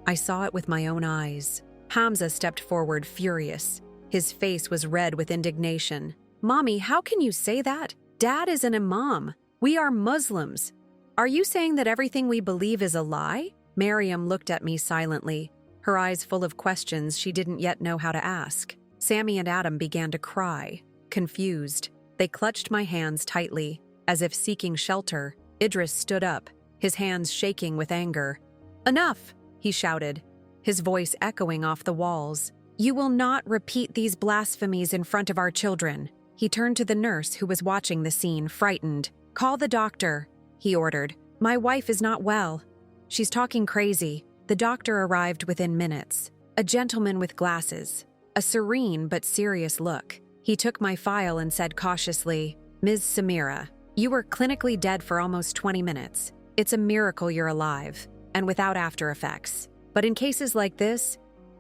I saw it with my own eyes." Hamza stepped forward, furious. His face was red with indignation. "Mommy, how can you say that? Dad is an imam. We are Muslims. Are you saying that everything we believe is a lie?" Miriam looked at me silently, her eyes full of questions she didn't yet know how to ask. Sammy and Adam began to cry, confused. They clutched my hands tightly, as if seeking shelter. Idris stood up, his hands shaking with anger. "Enough!" he shouted, his voice echoing off the walls. "You will not repeat these blasphemies in front of our children. He turned to the nurse who was watching the scene, frightened. "Call the doctor," he ordered. "My wife is not well. She's talking crazy." The doctor arrived within minutes. A gentleman with glasses, a serene but serious look. He took my file and said cautiously, "Ms. Samira, you were clinically dead for almost 20 minutes. It's a miracle you're alive, and without after effects. But in cases like this,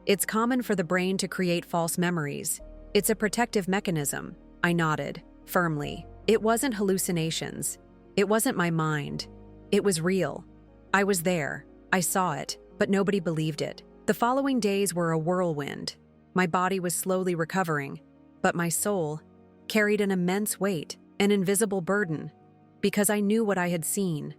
it's common for the brain to create false memories. It's a protective mechanism." I nodded, firmly. It wasn't hallucinations. It wasn't my mind. It was real. I was there. I saw it, but nobody believed it. The following days were a whirlwind. My body was slowly recovering, but my soul carried an immense weight, an invisible burden, because I knew what I had seen.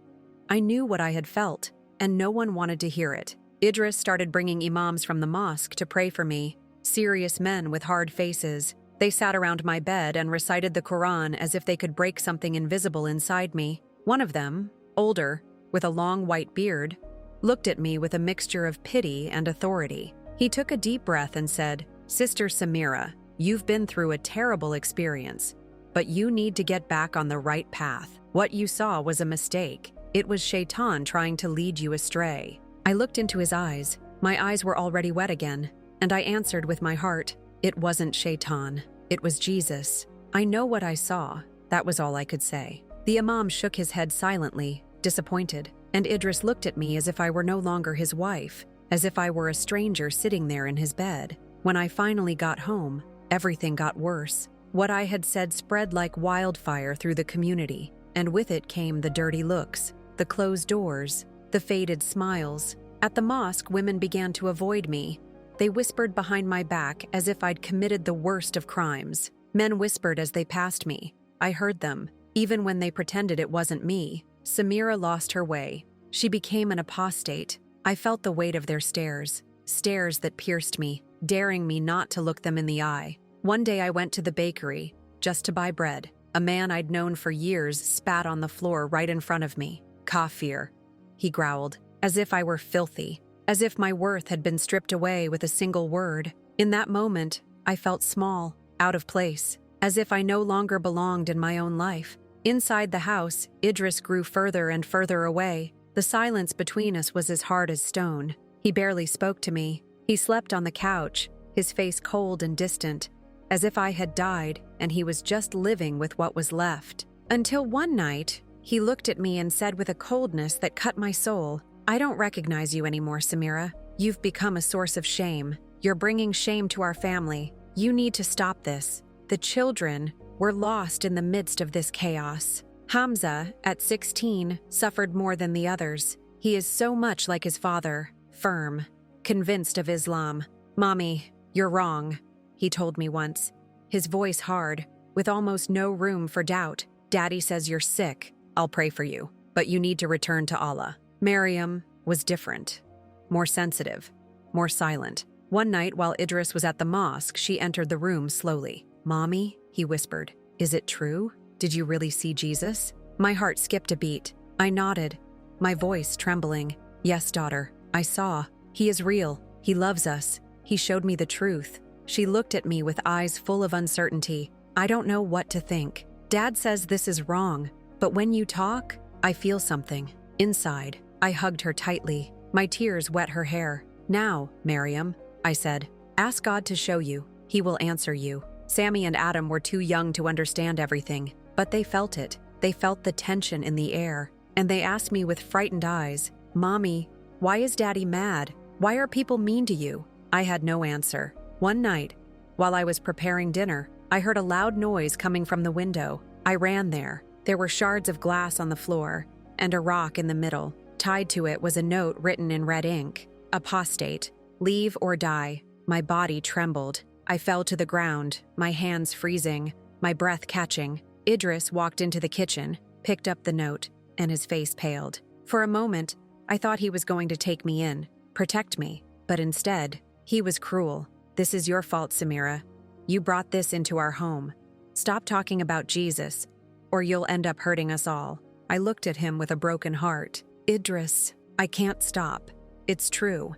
I knew what I had felt, and no one wanted to hear it. Idris started bringing imams from the mosque to pray for me, serious men with hard faces. They sat around my bed and recited the Quran as if they could break something invisible inside me. One of them, older, with a long white beard, looked at me with a mixture of pity and authority. He took a deep breath and said, "Sister Samira, you've been through a terrible experience, but you need to get back on the right path. What you saw was a mistake. It was Shaitan trying to lead you astray." I looked into his eyes. My eyes were already wet again, and I answered with my heart, "It wasn't Shaitan. It was Jesus. I know what I saw." That was all I could say. The Imam shook his head silently, disappointed, and Idris looked at me as if I were no longer his wife, as if I were a stranger sitting there in his bed. When I finally got home, everything got worse. What I had said spread like wildfire through the community, and with it came the dirty looks, the closed doors, the faded smiles. At the mosque, women began to avoid me. They whispered behind my back as if I'd committed the worst of crimes. Men whispered as they passed me. I heard them, even when they pretended it wasn't me. Samira lost her way. She became an apostate. I felt the weight of their stares, stares that pierced me, daring me not to look them in the eye. One day I went to the bakery, just to buy bread. A man I'd known for years spat on the floor right in front of me. "Kafir," he growled, as if I were filthy, as if my worth had been stripped away with a single word. In that moment, I felt small, out of place, as if I no longer belonged in my own life. Inside the house, Idris grew further and further away. The silence between us was as hard as stone. He barely spoke to me. He slept on the couch, his face cold and distant, as if I had died and he was just living with what was left. Until one night, he looked at me and said with a coldness that cut my soul, "I don't recognize you anymore, Samira. You've become a source of shame. You're bringing shame to our family. You need to stop this. The children were lost in the midst of this chaos." Hamza, at 16, suffered more than the others. He is so much like his father, firm, convinced of Islam. "Mommy, you're wrong," he told me once, his voice hard, with almost no room for doubt. "Daddy says you're sick. I'll pray for you, but you need to return to Allah." Maryam was different, more sensitive, more silent. One night while Idris was at the mosque, she entered the room slowly. "Mommy," he whispered, "is it true? Did you really see Jesus?" My heart skipped a beat. I nodded, my voice trembling. "Yes, daughter, I saw. He is real. He loves us. He showed me the truth." She looked at me with eyes full of uncertainty. "I don't know what to think. Dad says this is wrong, but when you talk, I feel something inside." I hugged her tightly. My tears wet her hair. "Now, Maryam," I said, "ask God to show you. He will answer you." Sammy and Adam were too young to understand everything, but they felt it. They felt the tension in the air, and they asked me with frightened eyes, "Mommy, why is Daddy mad? Why are people mean to you?" I had no answer. One night, while I was preparing dinner, I heard a loud noise coming from the window. I ran there. There were shards of glass on the floor, and a rock in the middle. Tied to it was a note written in red ink. "Apostate, leave or die." My body trembled. I fell to the ground, my hands freezing, my breath catching. Idris walked into the kitchen, picked up the note, and his face paled. For a moment, I thought he was going to take me in, protect me, but instead, he was cruel. "This is your fault, Samira. You brought this into our home. Stop talking about Jesus, or you'll end up hurting us all." I looked at him with a broken heart. "Idris, I can't stop. It's true.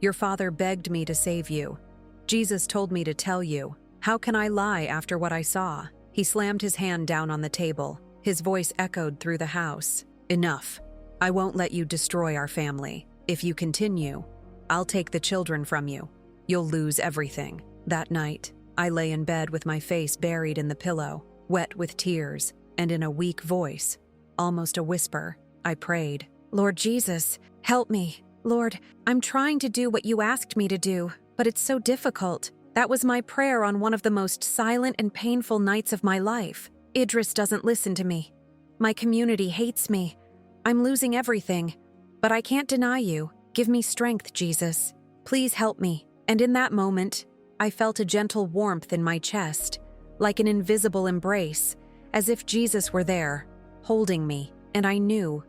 Your father begged me to save you. Jesus told me to tell you. How can I lie after what I saw?" He slammed his hand down on the table. His voice echoed through the house. Enough. I won't let you destroy our family. If you continue, I'll take the children from you. You'll lose everything. That night, I lay in bed with my face buried in the pillow, wet with tears, and in a weak voice, almost a whisper, I prayed, Lord Jesus, help me. Lord, I'm trying to do what you asked me to do, but it's so difficult. That was my prayer on one of the most silent and painful nights of my life. Idris doesn't listen to me. My community hates me. I'm losing everything. But I can't deny you. Give me strength, Jesus. Please help me. And in that moment, I felt a gentle warmth in my chest, like an invisible embrace, as if Jesus were there, holding me, and I knew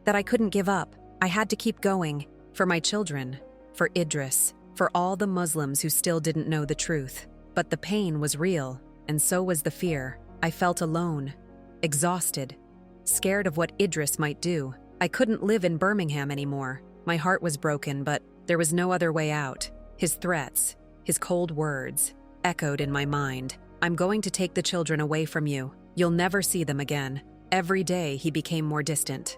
that I couldn't give up. I had to keep going, for my children, for Idris, for all the Muslims who still didn't know the truth. But the pain was real, and so was the fear. I felt alone, exhausted, scared of what Idris might do. I couldn't live in Birmingham anymore. My heart was broken, but there was no other way out. His threats, his cold words, echoed in my mind. I'm going to take the children away from you. You'll never see them again. Every day he became more distant,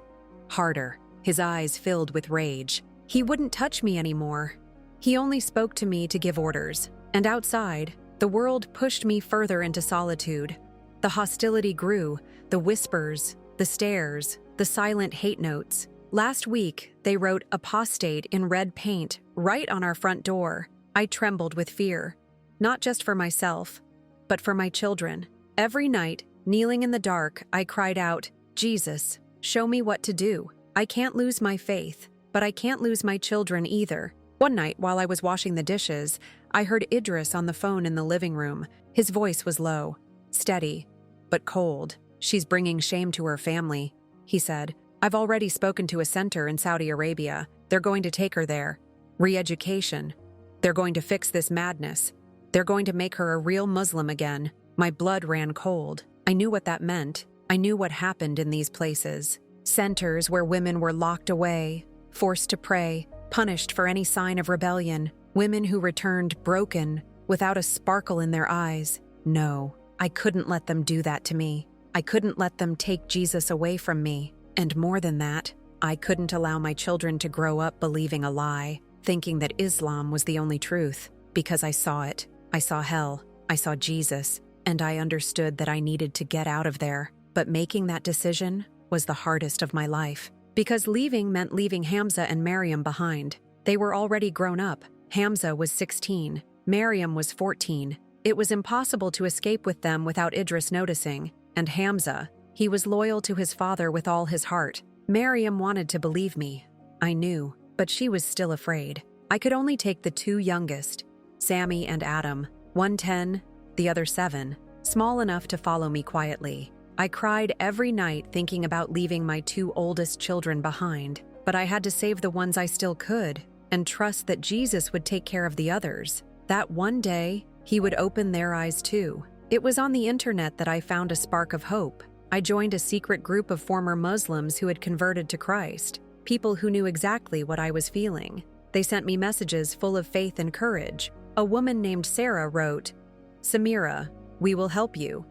harder, his eyes filled with rage. He wouldn't touch me anymore. He only spoke to me to give orders. And outside, the world pushed me further into solitude. The hostility grew, the whispers, the stares, the silent hate notes. Last week, they wrote apostate in red paint right on our front door. I trembled with fear, not just for myself, but for my children. Every night, kneeling in the dark, I cried out, Jesus, show me what to do. I can't lose my faith, but I can't lose my children either. One night, while I was washing the dishes, I heard Idris on the phone in the living room. His voice was low, steady, but cold. She's bringing shame to her family, he said. I've already spoken to a center in Saudi Arabia. They're going to take her there. Re-education. They're going to fix this madness. They're going to make her a real Muslim again. My blood ran cold. I knew what that meant. I knew what happened in these places. Centers where women were locked away, forced to pray, punished for any sign of rebellion. Women who returned broken, without a sparkle in their eyes. No, I couldn't let them do that to me. I couldn't let them take Jesus away from me. And more than that, I couldn't allow my children to grow up believing a lie, thinking that Islam was the only truth, because I saw it. I saw hell. I saw Jesus. And I understood that I needed to get out of there. But making that decision was the hardest of my life. Because leaving meant leaving Hamza and Maryam behind. They were already grown up. Hamza was 16. Maryam was 14. It was impossible to escape with them without Idris noticing. And Hamza, he was loyal to his father with all his heart. Maryam wanted to believe me. I knew, but she was still afraid. I could only take the two youngest, Sammy and Adam, one 10, the other 7, small enough to follow me quietly. I cried every night thinking about leaving my two oldest children behind, but I had to save the ones I still could and trust that Jesus would take care of the others. That one day, he would open their eyes too. It was on the internet that I found a spark of hope. I joined a secret group of former Muslims who had converted to Christ, people who knew exactly what I was feeling. They sent me messages full of faith and courage. A woman named Sarah wrote, Samira, we will help you.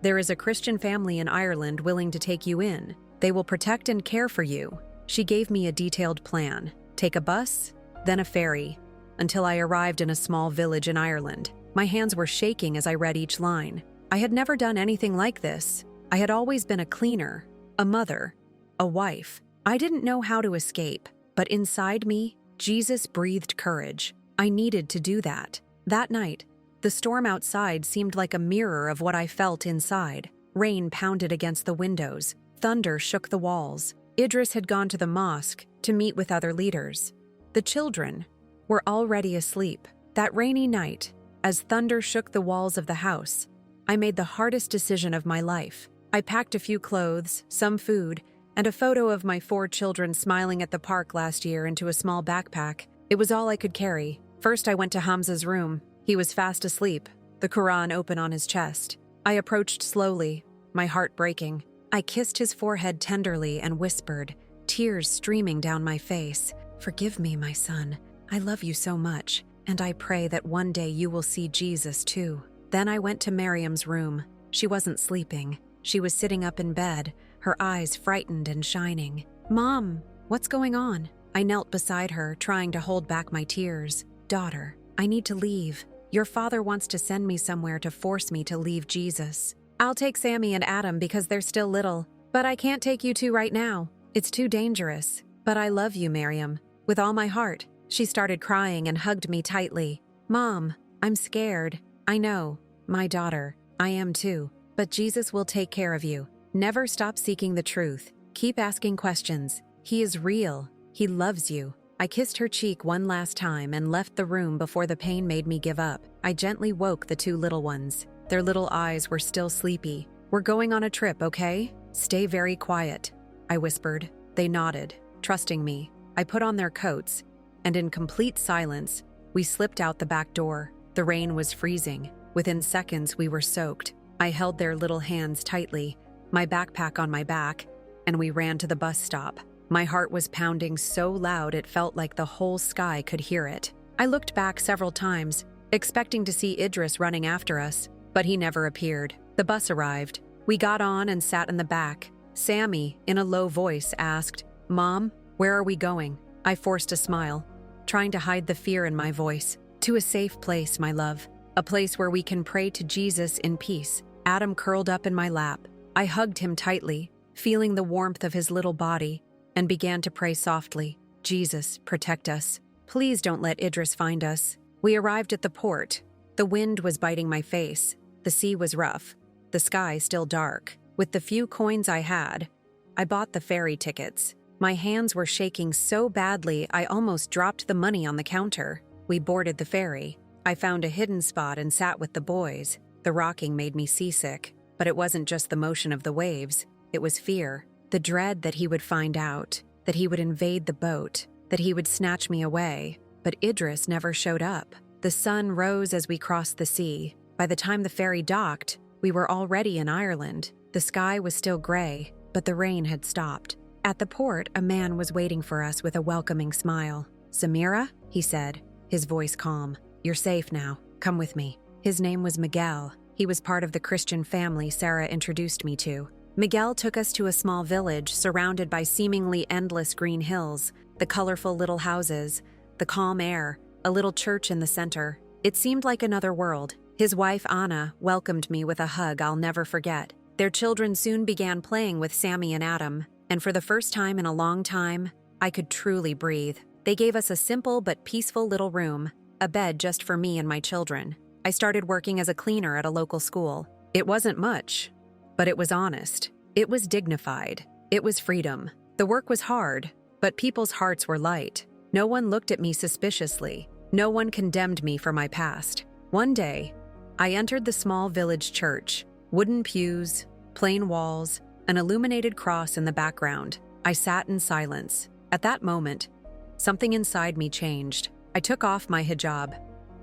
There is a Christian family in Ireland willing to take you in. They will protect and care for you. She gave me a detailed plan. Take a bus, then a ferry, until I arrived in a small village in Ireland. My hands were shaking as I read each line. I had never done anything like this. I had always been a cleaner, a mother, a wife. I didn't know how to escape, but inside me, Jesus breathed courage. I needed to do that. That night, the storm outside seemed like a mirror of what I felt inside. Rain pounded against the windows. Thunder shook the walls. Idris had gone to the mosque to meet with other leaders. The children were already asleep. That rainy night, as thunder shook the walls of the house, I made the hardest decision of my life. I packed a few clothes, some food, and a photo of my 4 children smiling at the park last year into a small backpack. It was all I could carry. First, I went to Hamza's room. He was fast asleep, the Quran open on his chest. I approached slowly, my heart breaking. I kissed his forehead tenderly and whispered, tears streaming down my face, "Forgive me, my son. I love you so much, and I pray that one day you will see Jesus too." Then I went to Maryam's room. She wasn't sleeping. She was sitting up in bed, her eyes frightened and shining. "Mom, what's going on?" I knelt beside her, trying to hold back my tears. "Daughter, I need to leave. Your father wants to send me somewhere to force me to leave Jesus. I'll take Sammy and Adam because they're still little, but I can't take you two right now. It's too dangerous. But I love you, Miriam, with all my heart." She started crying and hugged me tightly. "Mom, I'm scared. I know. My daughter, I am too. But Jesus will take care of you. Never stop seeking the truth. Keep asking questions. He is real. He loves you." I kissed her cheek one last time and left the room before the pain made me give up. I gently woke the two little ones. Their little eyes were still sleepy. "We're going on a trip, okay? Stay very quiet," I whispered. They nodded, trusting me. I put on their coats, and in complete silence, we slipped out the back door. The rain was freezing. Within seconds, we were soaked. I held their little hands tightly, my backpack on my back, and we ran to the bus stop. My heart was pounding so loud it felt like the whole sky could hear it. I looked back several times, expecting to see Idris running after us, but he never appeared. The bus arrived. We got on and sat in the back. Sammy, in a low voice, asked, "Mom, where are we going?" I forced a smile, trying to hide the fear in my voice. "To a safe place, my love. A place where we can pray to Jesus in peace." Adam curled up in my lap. I hugged him tightly, feeling the warmth of his little body, and began to pray softly. "Jesus, protect us. Please don't let Idris find us." We arrived at the port. The wind was biting my face. The sea was rough, the sky still dark. With the few coins I had, I bought the ferry tickets. My hands were shaking so badly I almost dropped the money on the counter. We boarded the ferry. I found a hidden spot and sat with the boys. The rocking made me seasick, but it wasn't just the motion of the waves. It was fear. The dread that he would find out, that he would invade the boat, that he would snatch me away. But Idris never showed up. The sun rose as we crossed the sea. By the time the ferry docked, we were already in Ireland. The sky was still gray, but the rain had stopped. At the port, a man was waiting for us with a welcoming smile. "Samira?" he said, his voice calm. "You're safe now. Come with me." His name was Miguel. He was part of the Christian family Sarah introduced me to. Miguel took us to a small village surrounded by seemingly endless green hills, the colorful little houses, the calm air, a little church in the center. It seemed like another world. His wife, Anna, welcomed me with a hug I'll never forget. Their children soon began playing with Sammy and Adam, and for the first time in a long time, I could truly breathe. They gave us a simple but peaceful little room, a bed just for me and my children. I started working as a cleaner at a local school. It wasn't much, but it was honest. It was dignified. It was freedom. The work was hard, but people's hearts were light. No one looked at me suspiciously. No one condemned me for my past. One day, I entered the small village church. Wooden pews, plain walls, an illuminated cross in the background. I sat in silence. At that moment, something inside me changed. I took off my hijab.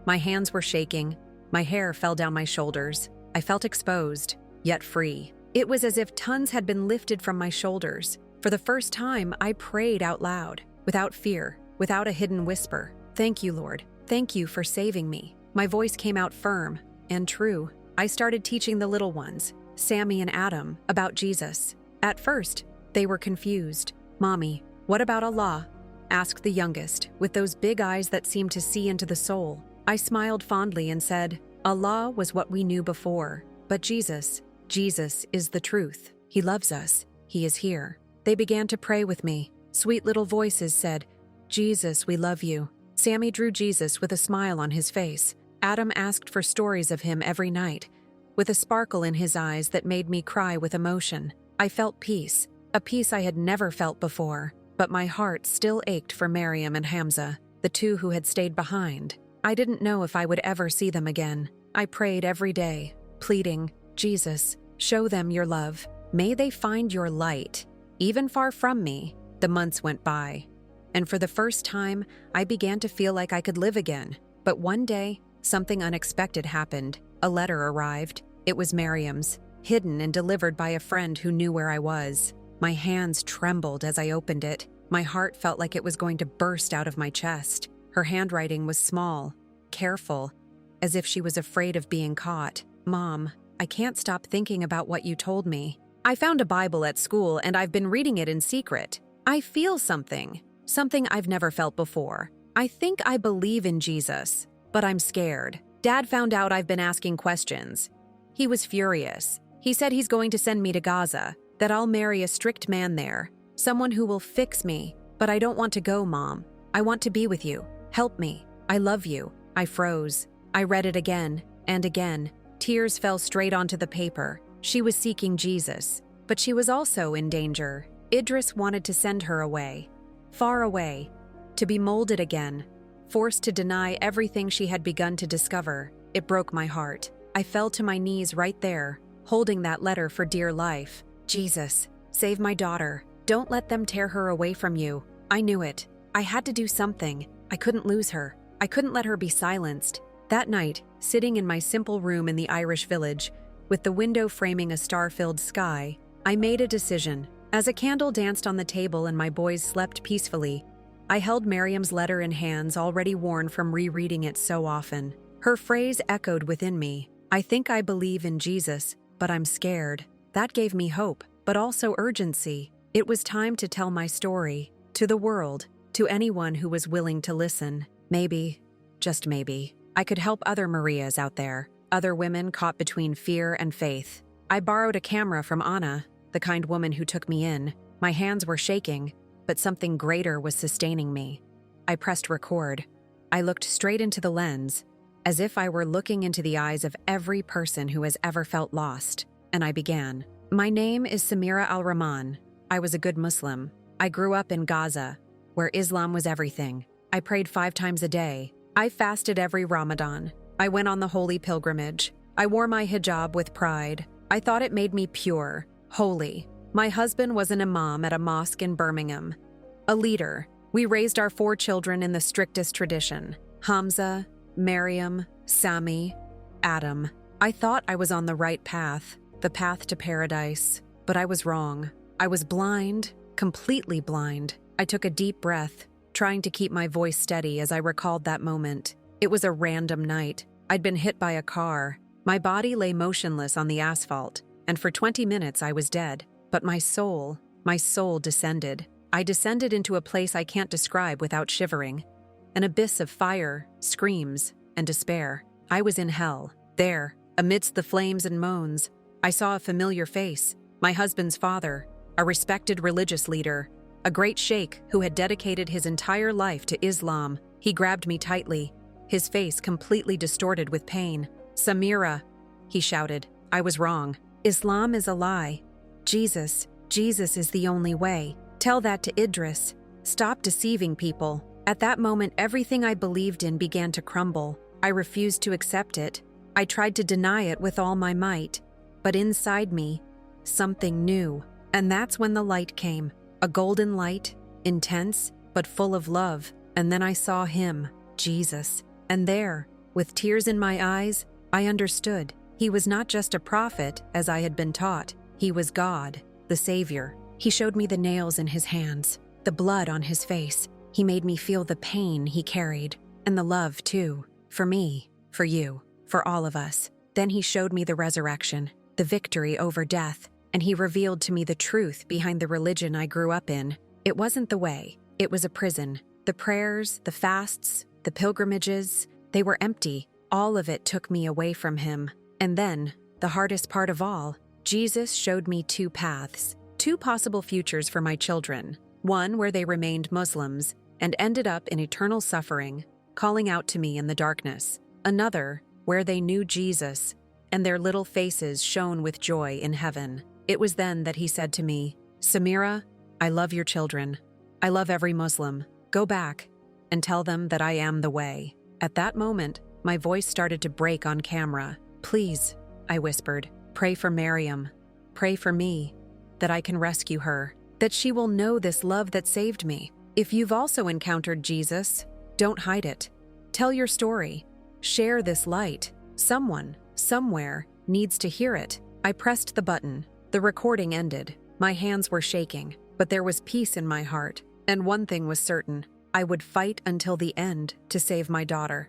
My hands were shaking. My hair fell down my shoulders. I felt exposed, yet free. It was as if tons had been lifted from my shoulders. For the first time, I prayed out loud, without fear, without a hidden whisper. "Thank you, Lord. Thank you for saving me." My voice came out firm and true. I started teaching the little ones, Sammy and Adam, about Jesus. At first, they were confused. "Mommy, what about Allah?" asked the youngest, with those big eyes that seemed to see into the soul. I smiled fondly and said, "Allah was what we knew before, but Jesus is the truth. He loves us. He is here." They began to pray with me. Sweet little voices said, "Jesus, we love you." Sammy drew Jesus with a smile on his face. Adam asked for stories of him every night, with a sparkle in his eyes that made me cry with emotion. I felt peace, a peace I had never felt before, but my heart still ached for Miriam and Hamza, the two who had stayed behind. I didn't know if I would ever see them again. I prayed every day, pleading, "Jesus, show them your love. May they find your light." Even far from me, the months went by, and for the first time, I began to feel like I could live again. But one day, something unexpected happened. A letter arrived. It was Miriam's, hidden and delivered by a friend who knew where I was. My hands trembled as I opened it. My heart felt like it was going to burst out of my chest. Her handwriting was small, careful, as if she was afraid of being caught. "Mom, I can't stop thinking about what you told me. I found a Bible at school and I've been reading it in secret. I feel something I've never felt before. I think I believe in Jesus, but I'm scared. Dad found out I've been asking questions. He was furious. He said he's going to send me to Gaza, that I'll marry a strict man there, someone who will fix me. But I don't want to go, Mom. I want to be with you. Help me. I love you. I froze. I read it again and again. Tears fell straight onto the paper. She was seeking Jesus, but she was also in danger. Idris wanted to send her away, far away, to be molded again, forced to deny everything she had begun to discover. It broke my heart. I fell to my knees right there, holding that letter for dear life. Jesus, save my daughter. Don't let them tear her away from you. I knew it. I had to do something. I couldn't lose her. I couldn't let her be silenced. That night, sitting in my simple room in the Irish village, with the window framing a star-filled sky, I made a decision. As a candle danced on the table and my boys slept peacefully, I held Miriam's letter in hands already worn from rereading it so often. Her phrase echoed within me. I think I believe in Jesus, but I'm scared. That gave me hope, but also urgency. It was time to tell my story, to the world, to anyone who was willing to listen. Maybe, just maybe, I could help other Marias out there, other women caught between fear and faith. I borrowed a camera from Anna, the kind woman who took me in. My hands were shaking, but something greater was sustaining me. I pressed record. I looked straight into the lens, as if I were looking into the eyes of every person who has ever felt lost, and I began. My name is Samira al-Rahman. I was a good Muslim. I grew up in Gaza, where Islam was everything. I prayed 5 times a day. I fasted every Ramadan. I went on the holy pilgrimage. I wore my hijab with pride. I thought it made me pure, holy. My husband was an imam at a mosque in Birmingham. A leader. We raised our 4 children in the strictest tradition. Hamza, Maryam, Sami, Adam. I thought I was on the right path, the path to paradise, but I was wrong. I was blind, completely blind. I took a deep breath, trying to keep my voice steady as I recalled that moment. It was a random night. I'd been hit by a car. My body lay motionless on the asphalt, and for 20 minutes I was dead. But my soul descended. I descended into a place I can't describe without shivering. An abyss of fire, screams, and despair. I was in hell. There, amidst the flames and moans, I saw a familiar face, my husband's father, a respected religious leader, a great sheikh who had dedicated his entire life to Islam. He grabbed me tightly, his face completely distorted with pain. "Samira," he shouted, "I was wrong. Islam is a lie. Jesus is the only way. Tell that to Idris. Stop deceiving people." At that moment, everything I believed in began to crumble. I refused to accept it. I tried to deny it with all my might. But inside me, something new. And that's when the light came. A golden light, intense, but full of love. And then I saw him, Jesus. And there, with tears in my eyes, I understood. He was not just a prophet, as I had been taught. He was God, the Savior. He showed me the nails in his hands, the blood on his face. He made me feel the pain he carried, and the love, too. For me, for you, for all of us. Then he showed me the resurrection, the victory over death, and he revealed to me the truth behind the religion I grew up in. It wasn't the way. It was a prison. The prayers, the fasts, the pilgrimages, they were empty. All of it took me away from him. And then, the hardest part of all, Jesus showed me 2 paths, 2 possible futures for my children. One where they remained Muslims and ended up in eternal suffering, calling out to me in the darkness. Another where they knew Jesus and their little faces shone with joy in heaven. It was then that he said to me, "Samira, I love your children. I love every Muslim. Go back and tell them that I am the way." At that moment, my voice started to break on camera. "Please," I whispered, "pray for Maryam. Pray for me, that I can rescue her, that she will know this love that saved me. If you've also encountered Jesus, don't hide it. Tell your story. Share this light. Someone, somewhere, needs to hear it." I pressed the button. The recording ended. My hands were shaking, but there was peace in my heart. And one thing was certain. I would fight until the end to save my daughter.